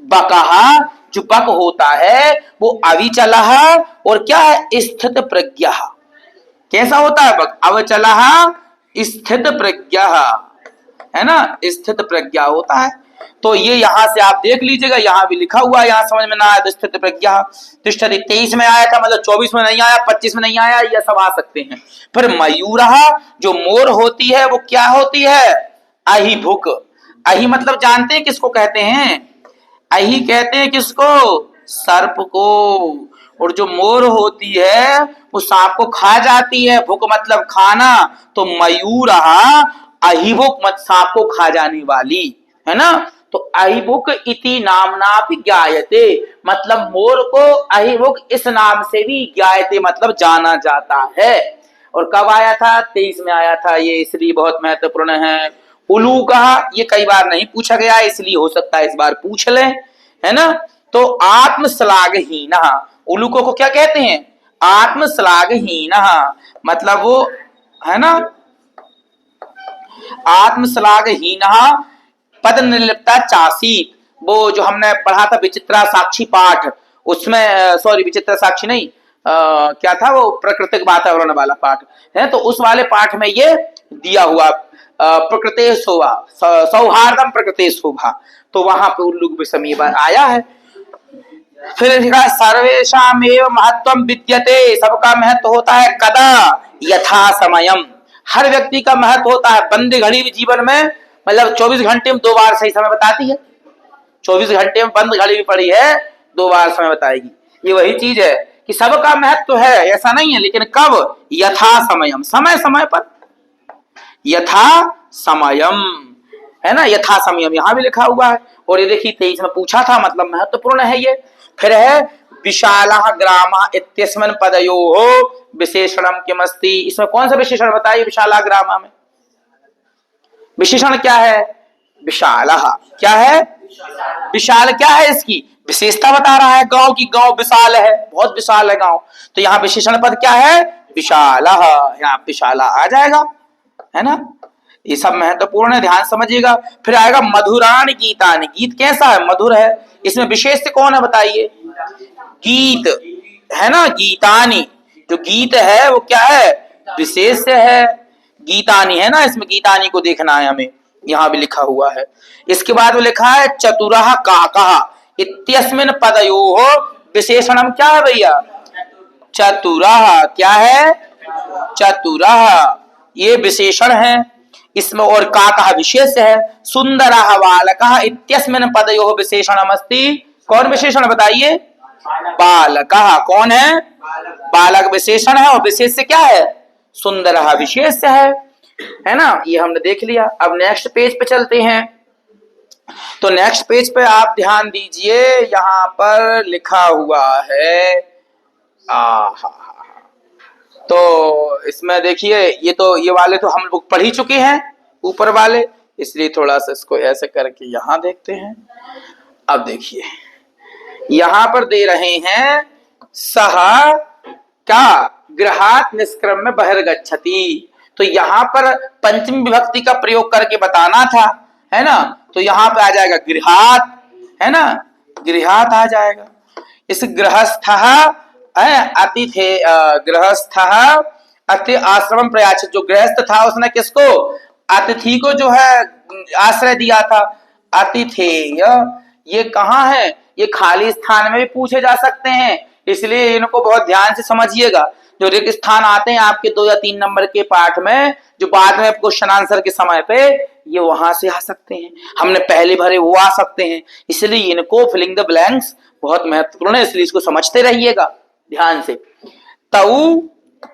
बकहा, जो बक होता है वो अविचलः, और क्या है, स्थित प्रज्ञा। कैसा होता है बक, अविचलः स्थित प्रज्ञा, है ना, स्थित प्रज्ञा होता है। तो ये यहां से आप देख लीजिएगा, यहां भी लिखा हुआ है, यहां समझ में ना आया तो स्थित प्रज्ञा तिष्ठति, 23 में आया था, मतलब 24 में नहीं आया, 25 में नहीं आया, ये सब आ सकते हैं। फिर मयूरः, जो मोर होती है वो क्या होती है, अहिभुक। अहि मतलब जानते हैं किसको कहते हैं, अहि कहते हैं किसको, सर्प को। और जो मोर होती है वो सांप को खा जाती है, भुक मतलब खाना, तो मयूरः अहिभुक मत, सांप को खा जाने वाली, है ना। तो अहिभुक इति नामना भी ज्ञायते, मतलब मोर को अहिभुक इस नाम से भी ज्ञायते, मतलब जाना जाता है। और कब आया था, 23 में आया था, ये इसलिए बहुत महत्वपूर्ण है। उलू कहा, ये कई बार नहीं पूछा गया, इसलिए हो सकता है इस बार पूछ लें, है ना। तो आत्मश्लाघहीन, उलू को क्या कहते हैं, आत्मश्लाघहीन, मतलब वो, है ना, आत्मश्लाघहीन पद निर्लिप्ता चासीत, वो जो हमने पढ़ा था विचित्रा साक्षी पाठ, उसमें, सॉरी विचित्रा साक्षी नहीं, क्या था वो, प्राकृतिक वातावरण वाला पाठ है, तो उस वाले पाठ में ये दिया हुआ प्रकृति शोभा, सौहार्दम प्रकृति शोभा, तो वहां पे उल्लूक विषम ये बार आया है। फिर सर्वेषामेव महत्वम विद्यते, सबका महत्व होता है, कदा, यथा समयम, हर व्यक्ति का महत्व होता है। बंदी घड़ी भी जीवन में, मतलब 24 घंटे में 2 बार सही समय बताती है, 24 घंटे में बंद घड़ी भी पड़ी है, 2 बार समय बताएगी। ये वही चीज है कि सबका महत्व है, ऐसा नहीं है, लेकिन कब, यथा समयम, समय समय पर, यथा समयम, है ना, यथा समयम यहां भी लिखा हुआ है। और ये देखिए 23 में पूछा था, मतलब महत्वपूर्ण है ये। फिर है विशालः ग्रामः इत्यस्मिन् पदयोः विशेषणम किमस्ति, इसमें कौन सा विशेषण बताइए, विशालः ग्रामः में विशेषण क्या है, विशालः क्या है, विशाल क्या है, इसकी विशेषता बता रहा है, गांव की, गांव विशाल है, बहुत विशाल है गांव, तो यहाँ विशेषण पद क्या है, विशालः, यहाँ विशाला आ जाएगा, है ना। ये सब महत्वपूर्ण है, ध्यान समझिएगा। फिर आएगा मधुरान गीतानि, गीत कैसा है? मधुर है। इसमें विशेष कौन है बताइए? गीत है ना, गीतानि, जो गीत है वो क्या है? विशेष है। गीतानि है ना, इसमें गीतानि को देखना है हमें, यहां भी लिखा हुआ है। इसके बाद वो लिखा है चतुरः काकः इत्यस्मिन् पदयोः विशेषणम क्या है भैया? चतुरः, क्या है? चतुरः, ये विशेषण है इसमें, और काकः विशेष है। सुंदरः बालकः इत्यस्मिन् पदयोः विशेषणम अस्ति, कौन विशेषण बताइए? बालकः, कौन है? बालक विशेषण है, और विशेष क्या है? सुंदरः विशेष है ना। ये हमने देख लिया। अब नेक्स्ट पेज पे चलते हैं। तो नेक्स्ट पेज पे आप ध्यान दीजिए, यहां पर लिखा हुआ है तो इसमें देखिए, ये वाले तो हम लोग पढ़ ही चुके हैं ऊपर वाले, इसलिए थोड़ा सा इसको ऐसे करके यहां देखते हैं। अब देखिए यहां पर दे रहे हैं सह क्या गृहात निष्क्रम्य बहिर्गच्छति, तो यहां पर पंचमी विभक्ति का प्रयोग करके बताना था, है ना। तो यहां पे आ जाएगा गृहात, है ना, गृहात आ जाएगा। इस गृहस्थ अतिथे गृहस्थ अति आश्रम प्रयाचित, जो गृहस्थ था उसने किसको? अतिथि को जो है आश्रय दिया था। अतिथेय ये कहाँ है? ये खाली स्थान में भी पूछे जा सकते हैं, इसलिए इनको बहुत ध्यान से समझिएगा। जो रिक्त स्थान आते हैं आपके 2 या 3 नंबर के पाठ में, जो बाद में क्वेश्चन आंसर के समय पे, ये वहां से आ सकते हैं, हमने पहले भरे वो आ सकते हैं, इसलिए इनको फिलिंग द ब्लैंक्स बहुत महत्वपूर्ण है, इसलिए इसको समझते रहिएगा ध्यान से। तऊ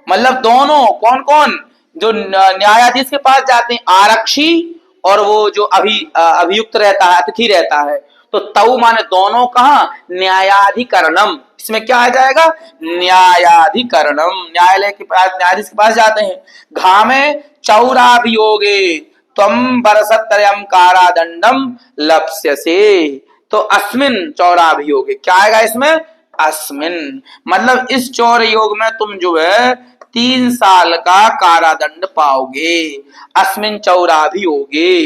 मतलब दोनों, कौन कौन? जो न्यायाधीश के पास जाते हैं, आरक्षी और वो जो अभियुक्त रहता है, अतिथि रहता है। तो तऊ माने दोनों, कहा? न्यायाधिकरणम, इसमें क्या आ जाएगा? न्यायाधिकरणम, न्यायालय के पास, न्यायाधीश के पास जाते हैं। घा में चौराभियोगे त्वं वर्षत्रयं कारादंडम लप्स्यसे, तो अस्मिन चौराभियोगे क्या आएगा इसमें? अस्मिन, मतलब इस चौर योग में तुम जो है 3 साल का कारादंड पाओगे। अस्मिन चौराभियोगे,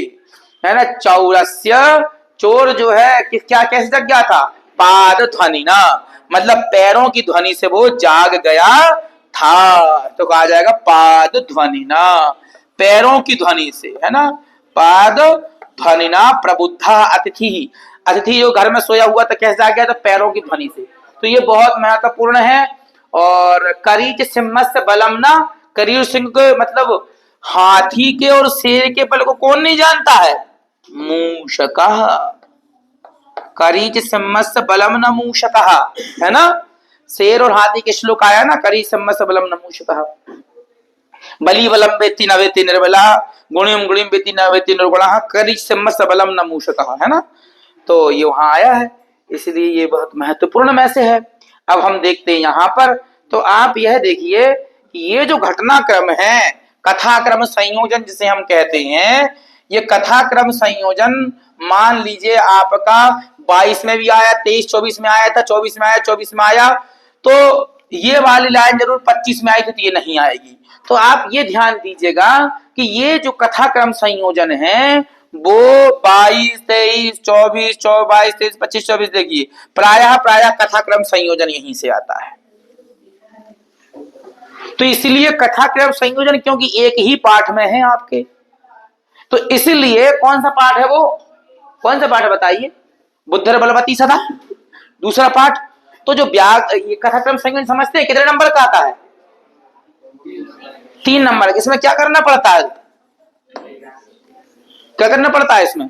है ना। चौरस्य, चोर जो है क्या कैसे जग गया था? पाद ध्वनि ना, मतलब पैरों की ध्वनि से वो जाग गया था, तो कहा जाएगा पाद ध्वनि ना, पैरों की ध्वनि से, है ना। पाद ध्वनि ना प्रबुद्धा अतिथि, अतिथि जो घर में सोया हुआ था कैसे जाग गया था? पैरों की ध्वनि से। तो ये बहुत महत्वपूर्ण है। और करीच सिंहस्य बलम ना, करीर सिंह के मतलब हाथी के और शेर के बल को कौन नहीं जानता है? मूषकः, करीच सिंहस्य बलम न मूषकः, है ना। शेर और हाथी के श्लोक आया ना, करीच सिंहस्य बलम न मूषकः, बलि बलम वेत्ति न वेत्ति निर्बला, गुणिम गुणिम वेत्ति न वेत्ति निर्गुणः, करीच सिंहस्य बलम न मूषकः, है ना। तो ये वहां आया है, इसलिए ये बहुत महत्वपूर्ण में से है। अब हम देखते हैं यहां पर, तो आप यह देखिए कि ये जो घटनाक्रम है, कथाक्रम संयोजन जिसे हम कहते हैं, ये कथाक्रम संयोजन मान लीजिए आपका 22 में भी आया, 23 24 में आया था, 24 में आया, 24 में आया, तो ये वाली लाइन जरूर 25 में आई थी, तो ये नहीं आएगी। तो आप ये ध्यान दीजिएगा कि ये जो कथाक्रम संयोजन है वो 22 23 24 22 23 25 24, देखिए प्रायः कथाक्रम संयोजन यहीं से आता है। तो इसलिए कथाक्रम संयोजन क्योंकि एक ही पाठ में है आपके, तो इसलिए कौन सा पाठ है वो? कौन सा पाठ है बताइए? बुद्धर बलवती सदा, दूसरा पाठ। तो जो ये कथाक्रम संयोजन समझते हैं कितने नंबर का आता है? 3 नंबर। इसमें क्या करना पड़ता है? क्या करना पड़ता है इसमें?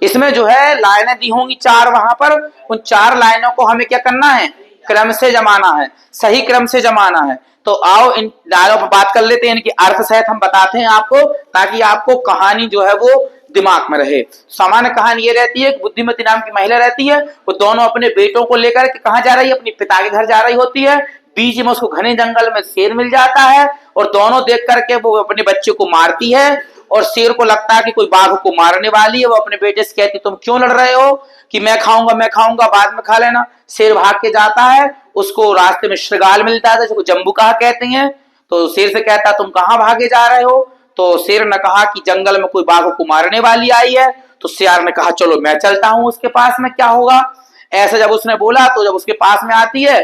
इसमें जो है लाइनें दी होंगी 4 वहां पर, उन 4 लाइनों को हमें क्या करना है? क्रम से जमाना है, सही क्रम से जमाना है। तो आओ इन लाइनों पर बात कर लेते हैं, इनकी अर्थ सहित हम बताते हैं आपको, ताकि आपको कहानी जो है वो दिमाग में रहे। सामान्य कहानी ये रहती है कि बुद्धिमती नाम की महिला रहती है, वो दोनों अपने बेटों को लेकर के कहाँ जा रही है? अपने पिता के घर जा रही होती है। बीच में उसको घने जंगल में शेर मिल जाता है, और दोनों देख करके वो अपने बच्चे को मारती है, और शेर को लगता है कि कोई बाघ को मारने वाली है। वो अपने बेटे से कहती तुम क्यों लड़ रहे हो? कि मैं खाऊंगा बाद में खा लेना। शेर भाग के जाता है, उसको रास्ते में श्रृगाल मिलता है जिसको जम्बू कहा कहते हैं। तो शेर से कहता तुम कहाँ भागे जा रहे हो? तो शेर ने कहा कि जंगल में कोई बाघ को मारने वाली आई है। तो सियार ने कहा चलो मैं चलता हूं उसके पास में, क्या होगा। ऐसा जब उसने बोला तो जब उसके पास में आती है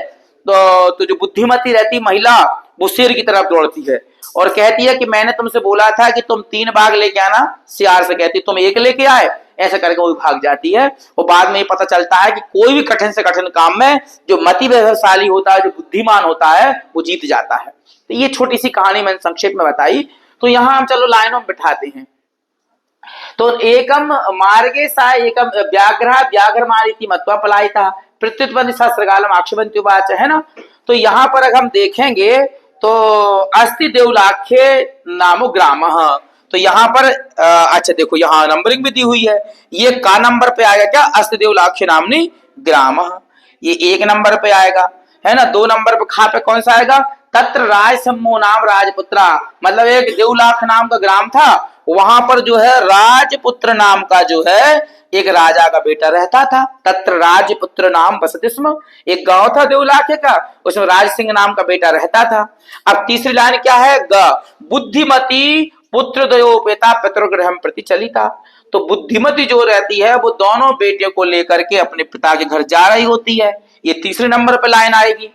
तो जो बुद्धिमती रहती महिला वो शेर की तरफ दौड़ती है और कहती है कि मैंने तुमसे बोला था कि तुम 3 बाघ लेके आना। सियार से कहती तुम 1 लेके आए। ऐसा करके वो भाग जाती है। और बाद में ये पता चलता है कि कोई भी कठिन से कठिन काम में जो मति वैभवशाली होता है, जो बुद्धिमान होता है, वो जीत जाता है। तो ये छोटी सी कहानी मैंने संक्षेप में बताई। तो यहां हम चलो लाइनों में बिठाते हैं। तो एकम मार्गे सा एकम व्याघ्र व्याघ्र मारिति मत्वा पलायिता प्रत्युत्पन्न सहस्रकालम आक्षेपन्ति उवाच, है ना। तो यहां पर अगर हम देखेंगे तो अस्ति देवलाख्ये नामो ग्राम। तो यहाँ पर अच्छा देखो यहाँ नंबरिंग भी दी हुई है। ये का नंबर पे आएगा क्या, अस्ति देवलाख्य नामनी ग्राम, ये 1 नंबर पे आएगा, है ना। 2 नंबर पे खा पे कौन सा आएगा, तत्र राज सम्मो नाम राजपुत्रा, मतलब एक देवलाख नाम का ग्राम था, वहां पर जो है राजपुत्र नाम का जो है एक राजा का बेटा रहता था। तत्र राजपुत्र नाम बसति स्म, एक गांव था देवलाखे का, उसमें राज सिंह नाम का बेटा रहता था। अब तीसरी लाइन क्या है, ग बुद्धिमती पुत्र दयोपेता पितृगृह प्रति चलिता। तो बुद्धिमती जो रहती है वो दोनों बेटियों को लेकर के अपने पिता के घर जा रही होती है। ये तीसरे नंबर पे लाइन आएगी।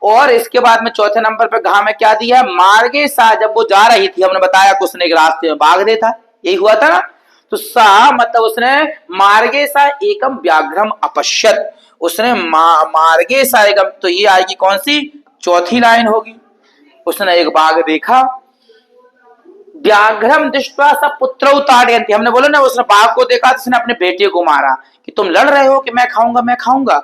और इसके बाद में चौथे नंबर पे घा में क्या दिया, मार्गे सा, जब वो जा रही थी हमने बताया कि उसने एक रास्ते में बाघ देखा, यही हुआ था ना। तो सा मतलब उसने मार्गे सा एकम व्याघ्रम अपश्यत, उसने मार्गे सा एकम, तो ये आएगी कौन सी, चौथी लाइन होगी। उसने एक बाघ देखा। व्याघ्रम दृष्ट्वा सब पुत्र उतारयन्ति, हमने बोला ना उसने बाघ को देखा तो उसने अपने बेटे को मारा कि तुम लड़ रहे हो कि मैं खाऊंगा मैं खाऊंगा।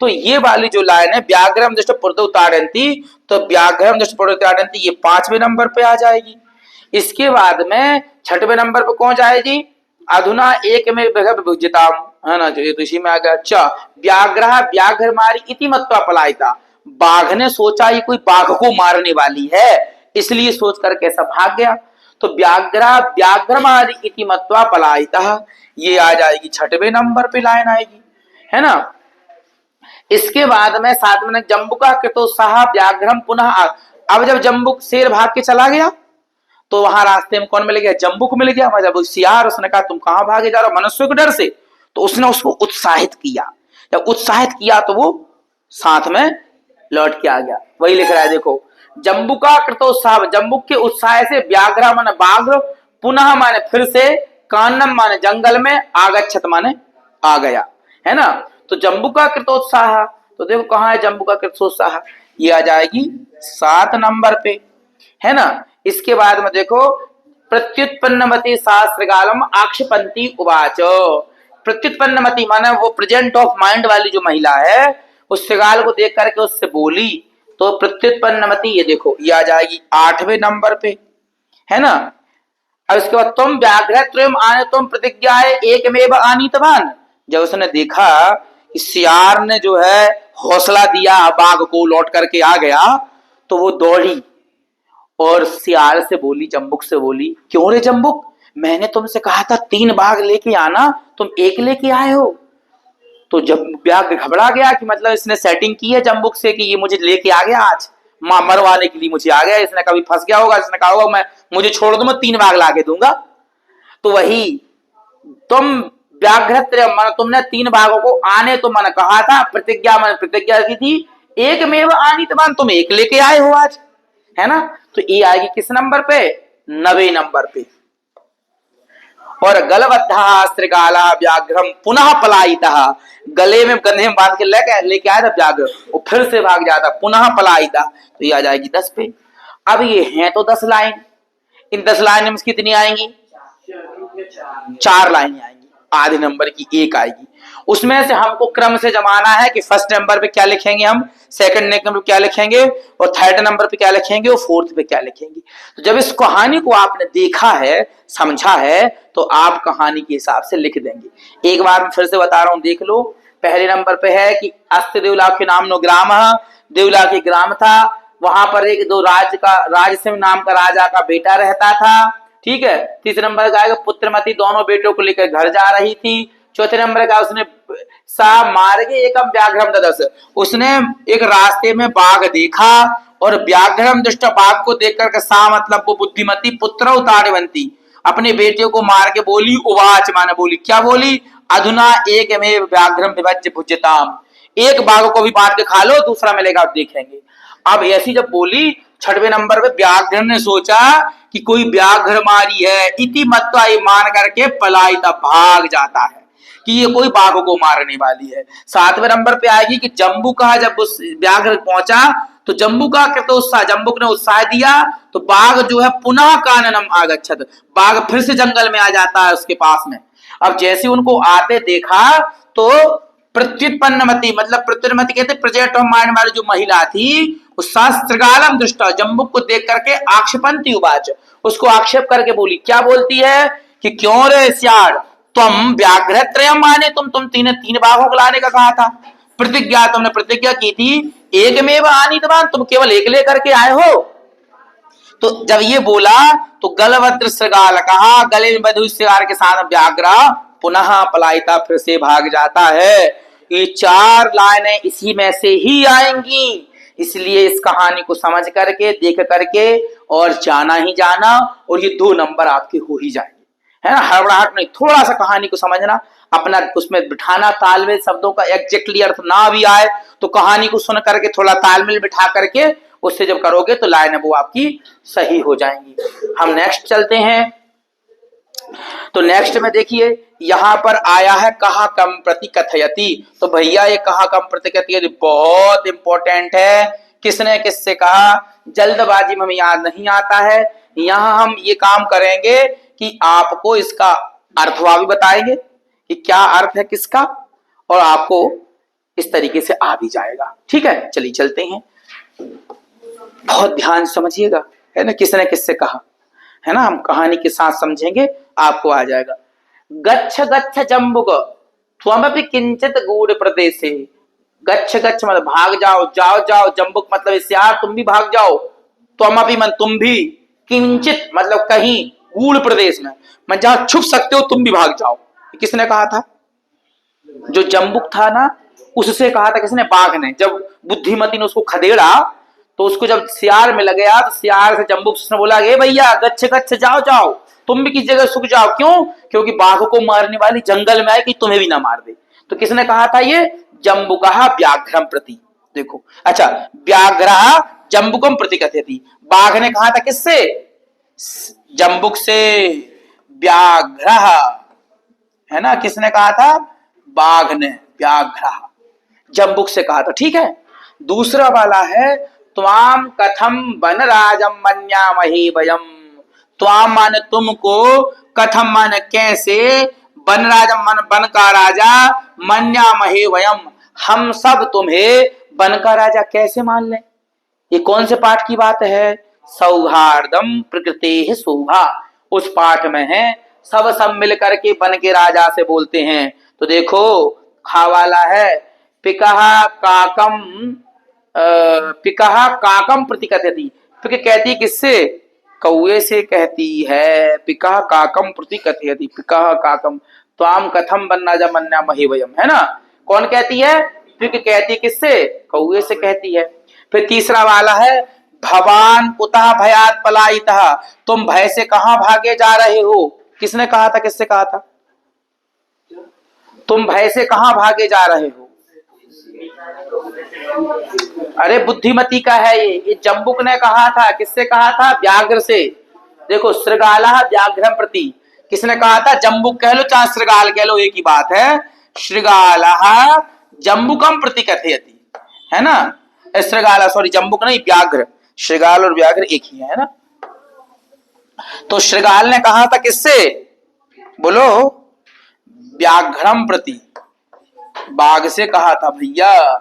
तो ये वाली जो लाइन है व्याघ्रम दृष्ट पुत्र उतारयन्ति, तो व्याघ्रम दृष्ट पुत्र उतारयन्ति ये 5वें नंबर पे आ जाएगी। इसके बाद में 6वें नंबर पे कौन जाएगी, अधुना एक में विभजिताम, है ना, तो इसी में आ गया। च व्याघ्र व्याघ्र मारी इति मत्वा पलायिता, बाघ ने सोचा ये कोई बाघ को मारने वाली है, इसलिए सोच कर कैसा भाग गया। तो व्याघ्र व्याघ्र मारी इति मत्वा पलायिता, ये आ जाएगी 6वें नंबर पे लाइन आएगी, है ना। इसके बाद में 7वें जम्बुका कृतोत्साह व्याघ्रम पुनः, अब जब जम्बुक शेर भाग के चला गया तो वहां रास्ते में कौन मिल गया, जम्बुक मिल गया। जब सियार, उसने कहा तुम कहां भागे जा रहे हो, मनुष्य के डर से, तो उसने उसको उत्साहित किया। जब उत्साहित किया तो वो साथ में लौट के आ गया। वही लिख रहा है देखो, जम्बुका कृतोत्साह, जम्बुक के उत्साह से, व्याघ्र माने बाघ, पुनः माने फिर से, कान्नम माने जंगल में, आगच्छत माने आ गया, है ना। तो जम्बुका कृतोत्साह, तो देखो कहां है जम्बुका कृतोत्साह, ये आ जाएगी 7 नंबर पे, है ना। इसके बाद में देखो, प्रत्युत्पन्नमति शास्त्रकालम आक्षेपन्ति उवाच, प्रत्युत्पन्नमति माने वो प्रेजेंट ऑफ माइंड वाली जो महिला है, उस श्रृगाल को देख करके उससे बोली, तो प्रत्युत्पन्नमति ये देखो ये आ जाएगी 8वें नंबर पे, है ना। अब इसके बाद तुम व्याघ्र त्रयम आने तुम प्रतिज्ञाए एकमेव आनीतवान, जब उसने देखा कि सियार ने जो है हौसला दिया बाघ को, लौट करके आ गया, तो वो दौड़ी और सियार से बोली, जम्बुक से बोली, क्यों रे जम्बुक, मैंने तुमसे कहा था 3 बाघ लेके आना, तुम 1 लेके आए हो। तो जब व्याघ घबरा गया कि मतलब इसने सेटिंग की है जम्बुक से कि ये मुझे लेके आ गया, आज मरवाने के लिए मुझे आ गया, इसने कभी फंस गया होगा, इसने कहा होगा मैं मुझे छोड़ दो मैं 3 बाघ लाके दूंगा। तो वही तुम व्याघ्र मन, तुमने 3 बाघों को आने तो मन कहा था, प्रतिज्ञा मन प्रतिज्ञा की थी, एकमेव आनीतवान, तुम 1 लेके आए हो आज, है ना। तो ये आएगी किस नंबर पे, 9वें नंबर पे। और गलबद्धा श्रृगाला व्याघ्रम पुनः पलायिता, गले में कंधे में बांध के लेके आया था व्याघ्र, वो फिर से भाग जाता, पुनः पलायिता, तो ये आ जाएगी 10 पे। अब ये है तो 10 लाइन, इन 10 लाइन में कितनी आएंगी, 4 लाइन आएंगी, आधे नंबर की 1 आएगी। उसमें से हमको क्रम से जमाना है कि फर्स्ट नंबर पे क्या लिखेंगे हम, सेकंड नंबर पे क्या लिखेंगे, और थर्ड नंबर पे क्या लिखेंगे, और फोर्थ पे क्या लिखेंगे। तो जब इस कहानी को आपने देखा है, समझा है, तो आप कहानी के हिसाब से लिख देंगे। एक बार मैं फिर से बता रहा हूं, देख लो। पहले नंबर पे है कि अस्त देवलाख्य नाम नो ग्राम, देवलाख्य ग्राम था, वहां पर एक दो राज सिंह नाम का राजा का बेटा रहता था, ठीक है। तीसरे नंबर का आएगा पुत्रमती, दोनों बेटों को लेकर घर जा रही थी। चौथे नंबर का उसने सा मार्गे एकम व्याघ्रम ददस, उसने एक रास्ते में बाघ देखा और व्याघ्रम दुष्ट बाघ को देख करके सा मतलब वो बुद्धिमती पुत्र उतारवंती अपने बेटे को मार के बोली उवाच माने बोली क्या बोली अधुना एक में व्याघ्रम विभज्य भुज्यताम एक बाघ को भी मार के खा लो दूसरा मिलेगा आप देखेंगे। अब ऐसी जब बोली छठवें नंबर पे व्याघ्र ने सोचा कि कोई व्याघ्र मारी है इति मत्वा ये मान करके पलायिता भाग जाता है कि ये कोई बाघ को मारने वाली है। सातवें नंबर पे आएगी कि जम्बू का जब उस व्याघ्र पहुंचा तो जम्बू का कृत उत्साह जम्बुक ने उत्साह दिया तो बाघ जो है पुनः काननम आगच्छत बाघ फिर से जंगल में आ जाता है उसके पास में। अब जैसे उनको आते देखा तो प्रत्युत्पन्नमति मतलब प्रत्युन्मति कहते प्रजेट मारने वाली जो महिला थी उस शास्त्रगालम दृष्टा जम्बुक को देख करके आक्षेपंती उवाच उसको आक्षेप करके बोली क्या बोलती है कि क्यों रे सियाड़ तुम व्याघ्र त्रयम माने तुम तीन बाघों को लाने का कहा था प्रतिज्ञा तुमने प्रतिज्ञा की थी एकमेव आनीतवान तुम केवल एक लेकर के आए हो। तो जब ये बोला तो गलभद्र श्रृगाल कहा गले में बंधे श्रृगाल के साथ व्याघ्र पुनः पलायिता फिर से भाग जाता है। ये चार लाइनें इसी में से ही आएंगी इसलिए इस कहानी को समझ करके देख करके और जाना ही जाना और ये 2 नंबर आपके हो ही जाएंगे है ना। हड़बड़ाहट नहीं थोड़ा सा कहानी को समझना अपना उसमें बिठाना तालमेल शब्दों का एग्जैक्टली अर्थ ना भी आए तो कहानी को सुन करके थोड़ा तालमेल बिठा करके उससे जब करोगे तो लाइन वो आपकी सही हो जाएंगी। हम नेक्स्ट चलते हैं तो नेक्स्ट में देखिए यहां पर आया है कहा कम प्रति कथयति तो भैया ये कहा कम प्रति कथयति बहुत इंपॉर्टेंट है किसने किससे कहा जल्दबाजी में हमें याद नहीं आता है। यहां हम ये काम करेंगे कि आपको इसका अर्थवा भी बताएंगे कि क्या अर्थ है किसका और आपको इस तरीके से आ भी जाएगा। ठीक है चलिए चलते हैं बहुत ध्यान समझिएगा है ना किसने किससे कहा है ना हम कहानी के साथ समझेंगे आपको आ जाएगा। गच्छ गच्छ जम्बुक त्वमपि किंचित गूढ़ प्रदेशे गच्छ गच्छ मतलब भाग जाओ जाओ जाओ जम्बुक मतलब इससे यार तुम भी भाग जाओ त्वमपि मन तुम भी किंचित मतलब कहीं गूढ़ प्रदेश में मैं जहां छुप सकते हो तुम भी भाग जाओ। किसने कहा था जो जम्बुक था ना उससे कहा था किसने बाघ ने। जब बुद्धिमती ने उसको खदेड़ा तो उसको जब सियार में लग गया तो सियार से जम्बुक ने बोला हे भैया गच्छ गच्छ जाओ जाओ तुम भी किस जगह सुख जाओ क्यों क्योंकि बाघ को मारने वाली जंगल में आए कि तुम्हें भी ना मार दे। तो किसने कहा था ये जम्बुकः व्याघ्रम प्रति देखो अच्छा व्याघ्रः जम्बुकम प्रति कथयति बाघ ने कहा था किससे जम्बुक से व्याघ्रः है ना किसने कहा था बाघ ने व्याघ्रः जम्बुक से कहा था। ठीक है दूसरा वाला है त्वाम कथम वन राजम मन्यामहे वयम त्वाम माने तुमको कथम माने कैसे वन राजम मन वन का राजा मन्यामहे वयम हम सब तुम्हें वन का राजा कैसे मान लें। ये कौन से पाठ की बात है सौहार्दम प्रकृति शोभा उस पाठ में है सब मिल करके वन के राजा से बोलते हैं। तो देखो खा वाला है पिकहा काकम प्रति कथयति पिक कहती किससे कौए से कहती है पिकहा काकम प्रति कथयति पिकहा काकम त्वाम कथम बन्ना जा मन्ना मही वयम है ना कौन कहती है पिक कहती किससे कौए से कहती है। फिर तीसरा वाला है भवान कुतः भयात पलायितः तुम भय से कहां भागे जा रहे हो किसने कहा था किससे कहा था तुम भय से कहां भागे जा रहे हो अरे बुद्धिमती का है ये जम्बुक ने कहा था किससे कहा था व्याघ्र से। देखो श्रृगालः व्याघ्रम प्रति किसने कहा था जम्बुक कह लो चाहे श्रृगाल कह लो एक ही बात है श्रृगालः जम्बुकम प्रति कथयति है ना श्रृगाल सॉरी जम्बुक नहीं व्याघ्र श्रृगाल और व्याघ्र एक ही है ना। तो श्रृगाल ने कहा था किससे बोलो व्याघ्रम प्रति बाघ से कहा था भैया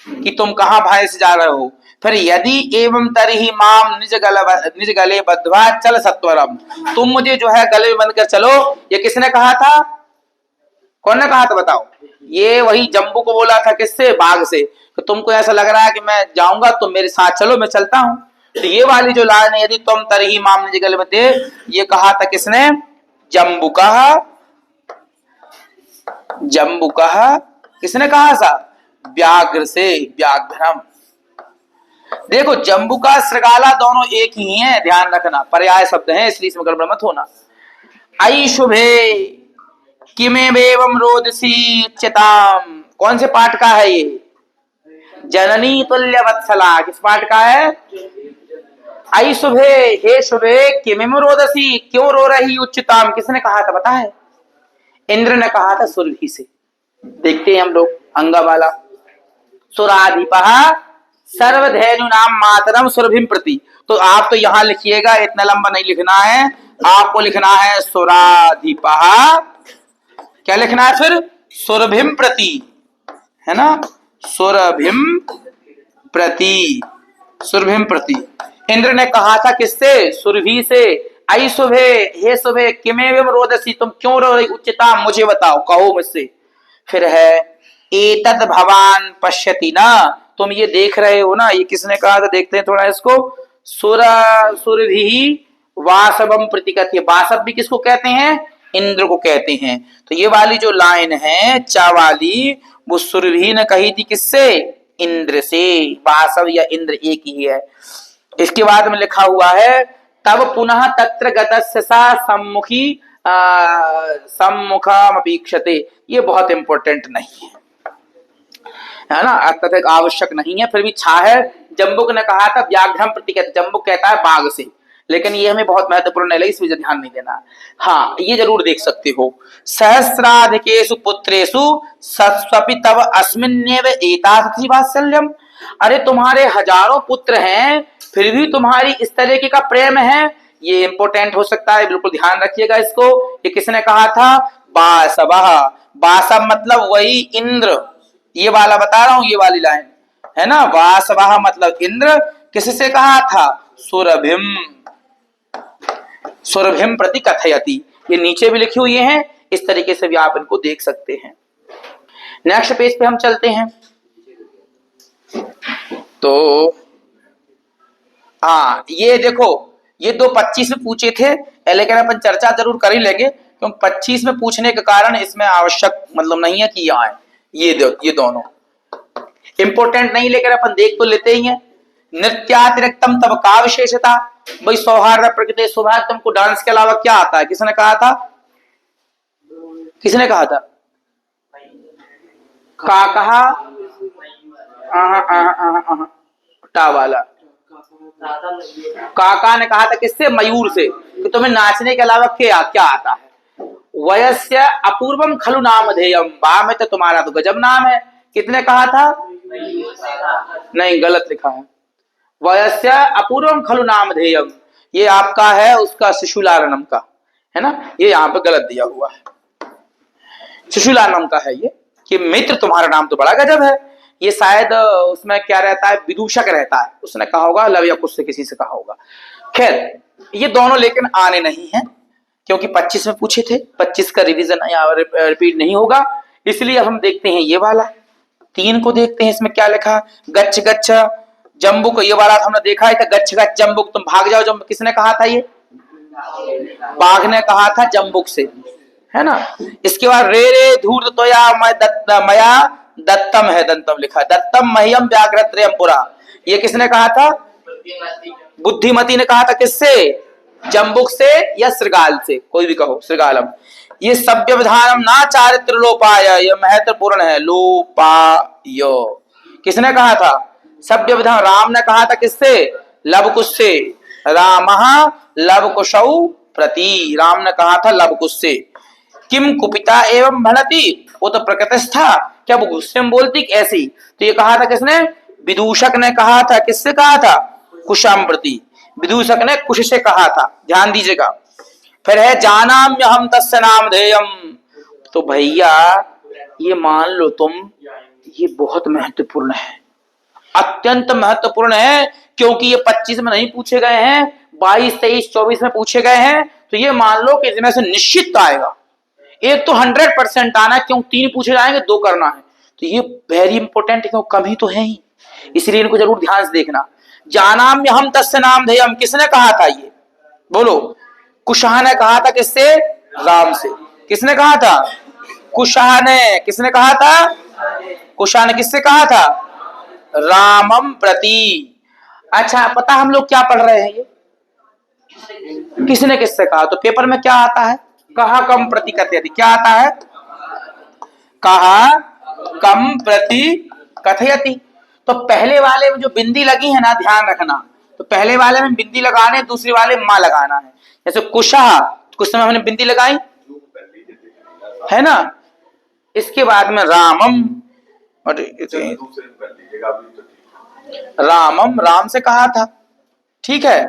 कि तुम कहां भय से जा रहे हो। फिर यदि एवं तरही माम निज गले बद्ध्वा चल सत्वरम तुम मुझे जो है गले में बंद कर चलो ये किसने कहा था कौन ने कहा था बताओ ये वही जम्बू को बोला था किससे बाघ से तो तुमको ऐसा लग रहा है कि मैं जाऊंगा तुम मेरे साथ चलो मैं चलता हूं। तो ये वाली जो लाइन है यदि तुम तरही माम निज गले बद्ध्वा ये कहा था किसने जम्बुकः किसने कहा था व्याघ्र से व्याघ्रम। देखो जम्बुका श्रृगाला दोनों एक ही हैं, ध्यान रखना, पर्याय शब्द हैं इसलिए इसमें गड़बड़ मत होना। आई शुभे किमेवेवं रोदसी च्यताम, कौन से पाठ का है ये? जननी तुल्य वत्सला, किस पाठ का है? आई शुभे, हे शुभे किमेव रोदसी, क्यों रो रही उच्चताम, किसने कहा था पता है? इंद्र ने कहा था सुरभि से। देखते हैं हम लोग अंगवाला। सुराधिपः सर्वधेनु नाम मातरम सुरभिम प्रति। तो आप तो यहां लिखिएगा, इतना लंबा नहीं लिखना है, आपको लिखना है सुराधिपः, क्या लिखना है फिर? सुरभिम प्रति, है ना, सुरभिम प्रति, सुरभिम प्रति। इंद्र ने कहा था किससे? सुरभि से। आई सुभे, हे सुभे किमेव रोदसी, तुम क्यों रो रही उच्चता, मुझे बताओ, कहो मुझसे। फिर है एतद भवान पश्यति ना, तुम ये देख रहे हो ना, ये किसने कहा था? देखते हैं थोड़ा इसको। सुरभि वासवम प्रतिकथ्य, वासव भी किसको कहते हैं? इंद्र को कहते हैं। तो ये वाली जो लाइन है चा वाली, वो सुरभि ने कही थी किससे? इंद्र से। वासव या इंद्र एक ही है। इसके बाद में लिखा हुआ है तब पुनः तत्र गतस्य सा सम्मुखी सम्मुखमपीक्षते, ये बहुत इंपॉर्टेंट नहीं है ना, अत्यधिक आवश्यक नहीं है, फिर भी छा है। जम्बुक ने कहा था व्याघ्रम प्रतिकथ, जम्बुक कहता है बाघ से, लेकिन ये हमें बहुत महत्वपूर्ण है, इस वजह ध्यान नहीं देना। हाँ ये जरूर देख सकते हो। सहस्राधिकेषु पुत्रेषु सस्वपि तव अस्मिन्नेव एतादृशी वात्सल्यम, अरे तुम्हारे हजारों पुत्र हैं फिर भी तुम्हारी इस तरीके का प्रेम है, ये इंपॉर्टेंट हो सकता है, बिल्कुल ध्यान रखिएगा इसको। ये किसने कहा था? बासवः, बासव मतलब वही इंद्र, ये वाला बता रहा हूं, ये वाली लाइन है ना, वासवः मतलब इंद्र, किससे कहा था? सुरभिम, सुरभिम प्रति कथयति, ये नीचे भी लिखी हुई है, इस तरीके से भी आप इनको देख सकते हैं। नेक्स्ट पेज पे हम चलते हैं। तो हाँ ये देखो, ये दो 25 में पूछे थे, लेकिन अपन चर्चा जरूर कर ही लेंगे, क्योंकि 25 में पूछने के कारण इसमें आवश्यक मतलब नहीं है कि यहाँ है। ये दोनों इंपॉर्टेंट नहीं, लेकिन अपन देख तो लेते ही हैं। नृत्यातिरिक्तम तब का विशेषता, भाई सौहार्द प्रकृति सौभाग्य, तुमको डांस के अलावा क्या आता है? किसने कहा था? किसने कहा था? का कहा? टा वाला काका ने कहा था किससे? मयूर से, कि तुम्हें नाचने के अलावा क्या क्या आता है? वयस्य अपूर्वम खलु नामधेयम, बा में तो तुम्हारा तो गजब नाम है, कितने कहा था? नहीं गलत लिखा है, वयस्य अपूर्वम खलु नामधेयम, ये आपका है उसका शिशुलारणम का, है ना, ये यहाँ पे गलत दिया हुआ है, शिशुलारणम का है ये, कि मित्र तुम्हारा नाम तो बड़ा गजब है। ये शायद उसमें क्या रहता है? विदूषक रहता है, उसने कहा होगा, लव या कुछ से किसी से कहा होगा। खैर ये दोनों लेकिन आने नहीं है, क्योंकि 25 में पूछे थे, 25 का रिवीजन रिपीट नहीं होगा, इसलिए अब हम देखते हैं ये वाला 3 को देखते हैं। इसमें क्या लिखा? गच्छ गच्छ जम्बुक, ये वाला हमने देखा है, गच्छ गच्छ जम्बुक, तुम भाग जाओ जम्बुक, किसने कहा था? ये बाघ ने कहा था जम्बुक से, है ना। इसके बाद रे रे धूर्त तोया मया दत्तम है, दंतम लिखा, दत्तम मह्यम व्याघ्रत्रयम पुरा, ये किसने कहा था? बुद्धिमती ने कहा था। किससे? जम्बुक से या श्रृगाल से, कोई भी कहो, श्रृगालम। ये सभ्य विधानम ना चारित्र लोपाय, ये महत्वपूर्ण है, लोपाय किसने कहा था? सभ्य विधान राम ने कहा था। किससे? लवकुश से, रामः लवकुशौ प्रति, राम ने कहा था लवकुश से। किम कुपिता एवं भणति, वो तो प्रकृतिस्था, क्या वो गुस्से में बोलती ऐसे ही? तो ये कहा था किसने? विदूषक ने कहा था। किससे कहा था? कुशाम प्रति, विदूषक ने कुश से कहा था, ध्यान दीजिएगा। फिर है जानाम्य हम तस्य नामधेयम, तो भैया ये मान लो तुम, ये बहुत महत्वपूर्ण है, अत्यंत महत्वपूर्ण है, क्योंकि ये 25 में नहीं पूछे गए हैं, 22, 23, 24 में पूछे गए हैं, तो ये मान लो कि इसमें से निश्चित आएगा, एक तो 100% आना है, क्यों 3 पूछे जाएंगे, 2 करना है, तो ये वेरी इंपॉर्टेंट है, क्यों कम ही तो है ही, इसलिए इनको जरूर ध्यान से देखना। जानाम्य हम तस्य नामधेयम, किसने कहा था? ये बोलो। कुशाह ने कहा था। किससे? राम से। किसने कहा था? कुशाह ने। किसने कहा था? कुशाह ने किससे कहा था? रामम प्रति। अच्छा, पता हम लोग क्या पढ़ रहे हैं ये? किसने किससे कहा? तो पेपर में क्या आता है? कहा कम प्रति कथयति। क्या आता है? कहा कम प्रति कथयति। तो पहले वाले में जो बिंदी लगी है ना, ध्यान रखना, तो पहले वाले में बिंदी लगाने, दूसरे वाले में मां लगाना है। जैसे कुशा, कुछ समय हमने बिंदी लगाई है ना। इसके बाद में रामम, और रामम, राम से कहा था, ठीक है,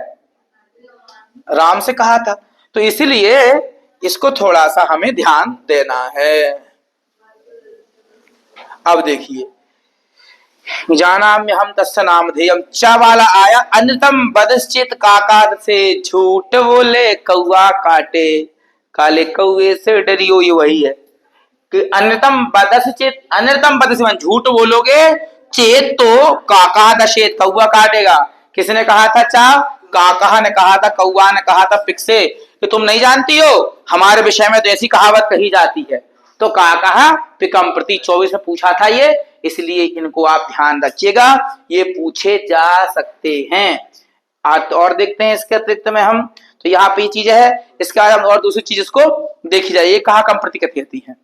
राम से कहा था, तो इसीलिए इसको थोड़ा सा हमें ध्यान देना है। अब देखिए, जानाम्य हम तस्य नामधेयम, चा वाला आया, अन्यतम बदश्चित काका से झूठ बोले कौआ काटे, काले कौए से डरियो, ये वही है कि अन्यतम बदश्चित, अन्यतम बदश्चित झूठ बोलोगे, चेत तो काका दशेत, कौआ काटेगा। किसने कहा था? चा, काका ने कहा था, कौआ ने कहा था पिक से कि तुम नहीं जानती हो, हमारे विषय में तो ऐसी कहावत कही जाती है। तो काका पिकम प्रति 24 में पूछा था ये, इसलिए इनको आप ध्यान रखिएगा, ये पूछे जा सकते हैं। और देखते हैं इसके अतिरिक्त में हम, तो यहाँ पे ये चीज है, इसके बाद हम और दूसरी चीज इसको देखी जाए, ये कहा कम प्रति कथयति है।